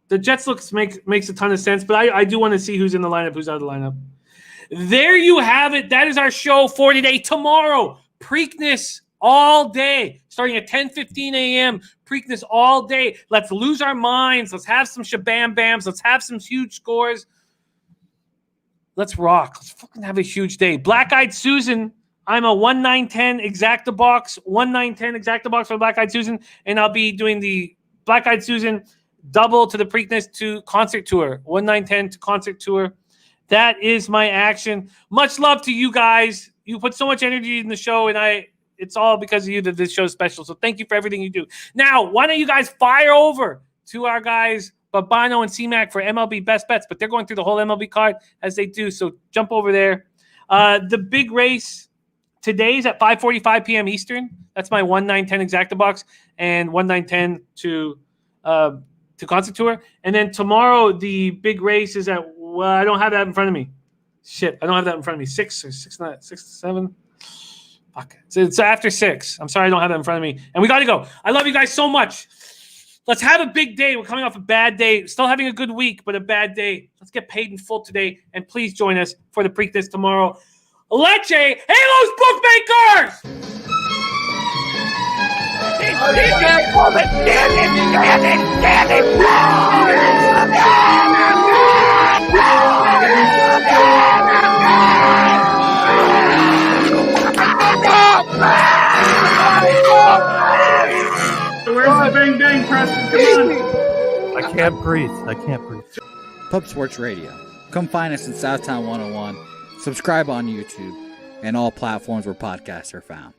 The Jets makes a ton of sense, but I do want to see who's in the lineup, who's out of the lineup. There you have it. That is our show for today. Tomorrow, Preakness all day, starting at 10:15 a.m. Preakness all day. Let's lose our minds. Let's have some shabam bams. Let's have some huge scores. Let's rock. Let's fucking have a huge day. Black Eyed Susan. I'm a 1-9-10 exacta box. 1-9-10 exacta box for Black Eyed Susan, and I'll be doing the Black Eyed Susan double to the Preakness to concert tour. 1-9-10 to concert tour. That is my action. Much love to you guys. You put so much energy in the show, and it's all because of you that this show's special. So thank you for everything you do. Now, why don't you guys fire over to our guys, Babano and C-Mac, for MLB Best Bets, but they're going through the whole MLB card as they do. So jump over there. The big race today's at 5:45 p.m. Eastern. That's my 1-9-10 exacta box and 1-9-10 to concert tour. And then tomorrow, the big race is at, well, I don't have that in front of me. Shit, I don't have that in front of me. 6 or 7. Fuck. It's after 6. I'm sorry I don't have that in front of me. And we got to go. I love you guys so much. Let's have a big day. We're coming off a bad day. Still having a good week, but a bad day. Let's get paid in full today. And please join us for the Preakness tomorrow. Leche, Halos Bookmakers! Where's the bang bang, Preston? Come on.
I can't breathe.
Pub Sports Radio. Come find us in Southtown 101. Subscribe on YouTube and all platforms where podcasts are found.